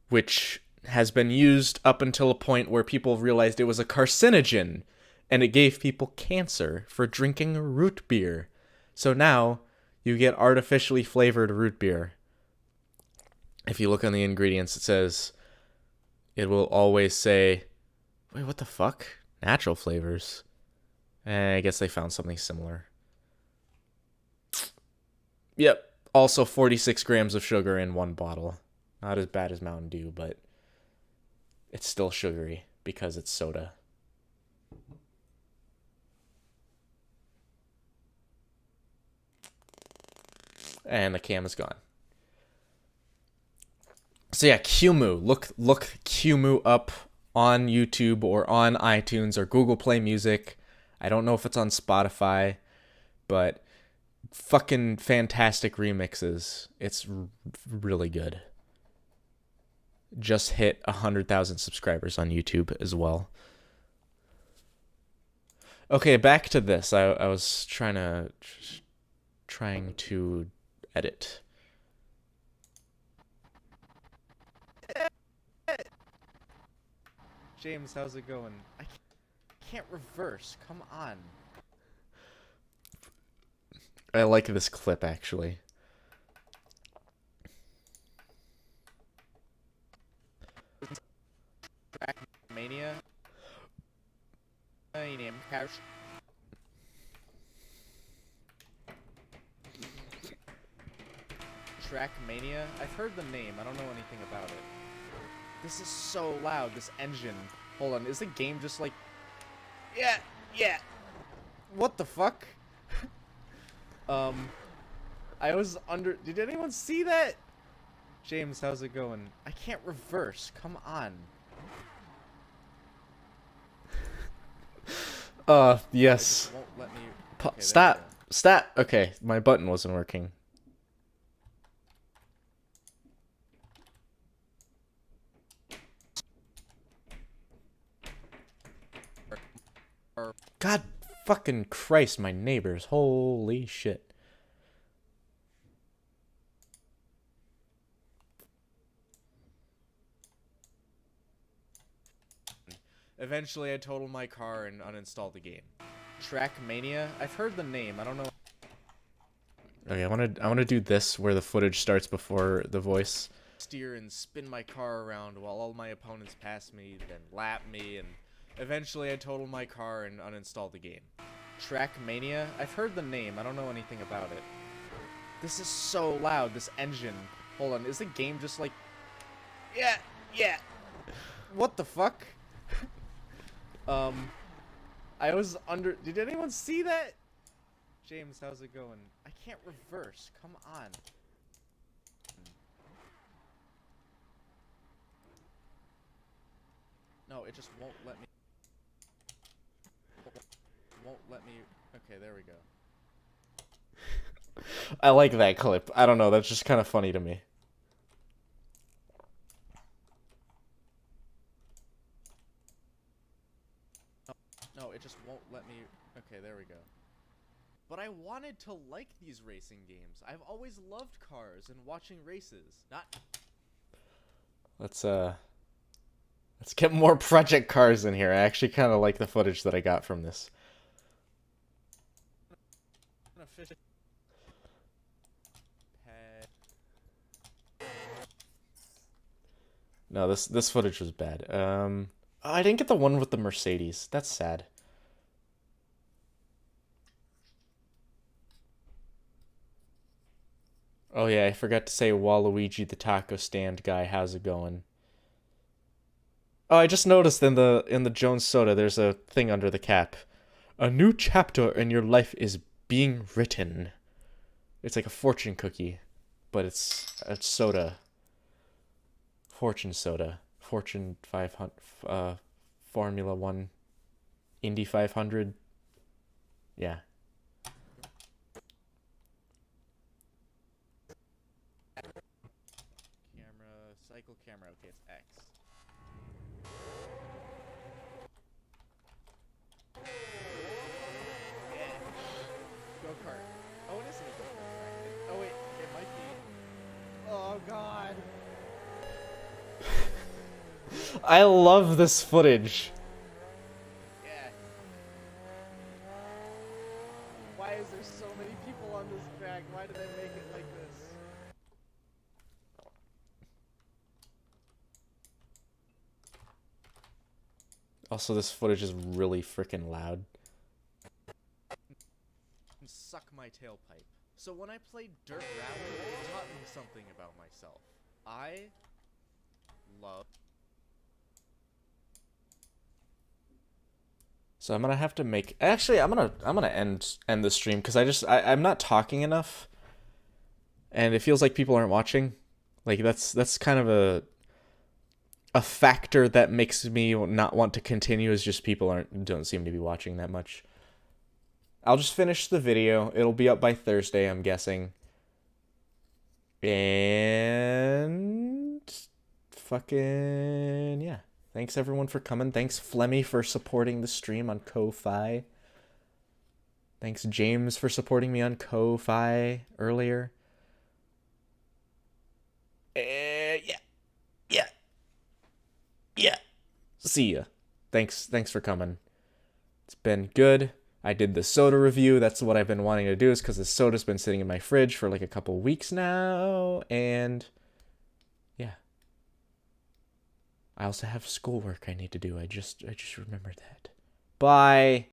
[SPEAKER 1] which has been used up until a point where people realized it was a carcinogen, and it gave people cancer for drinking root beer. So now, you get artificially flavored root beer. If you look on the ingredients, it says... It will always say... Wait, what the fuck? Natural flavors. I guess they found something similar. Yep. Also 46 grams of sugar in one bottle. Not as bad as Mountain Dew, but... It's still sugary because it's soda. And the cam is gone. So yeah, Kumu. Look Kumu up on YouTube or on iTunes or Google Play Music. I don't know if it's on Spotify, but fucking fantastic remixes. It's really good. Just hit 100,000 subscribers on YouTube as well. Okay, back to this. I was trying to edit. James, how's it going? I can't reverse. Come on. I like this clip actually. Mania. Trackmania? I've heard the name. I don't know anything about it. This is so loud, this engine. Hold on, is the game just like... Yeah. What the fuck? I was under. Did anyone see that? James, how's it going? I can't reverse. Come on. Yes.
[SPEAKER 2] It won't let me.
[SPEAKER 1] Pa
[SPEAKER 2] Okay, there we
[SPEAKER 1] stop.
[SPEAKER 2] go.
[SPEAKER 1] Stop. Okay, my button wasn't working. God fucking Christ, my neighbors. Holy shit. Eventually, I totaled my car and uninstalled the game. Trackmania? I've heard the name. I don't know. Okay, I want to do this where the footage starts before the voice. Steer and spin my car around while all my opponents pass me, then lap me, and eventually I totaled my car and uninstalled the game. Trackmania? I've heard the name. I don't know anything about it. This is so loud, this engine. Hold on, is the game just like... Yeah, yeah. What the fuck? I was under... Did anyone see that? James, how's it going? I can't reverse. Come on. No, it just won't let me... Won't let me... Okay, there we go. I like that clip. I don't know, that's just kind of funny to me. No, it just won't let me... Okay, there we go. But I wanted to like these racing games. I've always loved cars and watching races. Let's get more Project Cars in here. I actually kind of like the footage that I got from this. No, this footage was bad. I didn't get the one with the Mercedes. That's sad. Oh yeah, I forgot to say Waluigi the taco stand guy, how's it going? Oh, I just noticed in the Jones soda there's a thing under the cap. A new chapter in your life is being written. It's like a fortune cookie, but it's a soda. Fortune soda. Fortune 500 Formula 1 Indy 500. Yeah. Camera, cycle camera. Okay, it's X. Yeah. Go-kart. Oh, it isn't a go-kart. Oh, wait. It might be. Oh, God. I love this footage. Yeah. Why is there so many people on this track? Why did they make it like this? Also, this footage is really freaking loud. Suck my tailpipe. So when I played Dirt Rally, it taught me something about myself. I love... So I'm gonna have to make... Actually, I'm gonna end the stream because I'm not talking enough, and it feels like people aren't watching. Like that's kind of a factor that makes me not want to continue. Is just people don't seem to be watching that much. I'll just finish the video. It'll be up by Thursday, I'm guessing. And fucking yeah. Thanks everyone for coming. Thanks Flemmy for supporting the stream on Ko-Fi. Thanks James for supporting me on Ko-Fi earlier. Yeah. See ya. Thanks for coming. It's been good. I did the soda review. That's what I've been wanting to do, is because the soda's been sitting in my fridge for like a couple weeks now. And yeah. I also have schoolwork I need to do. I just remembered that. Bye.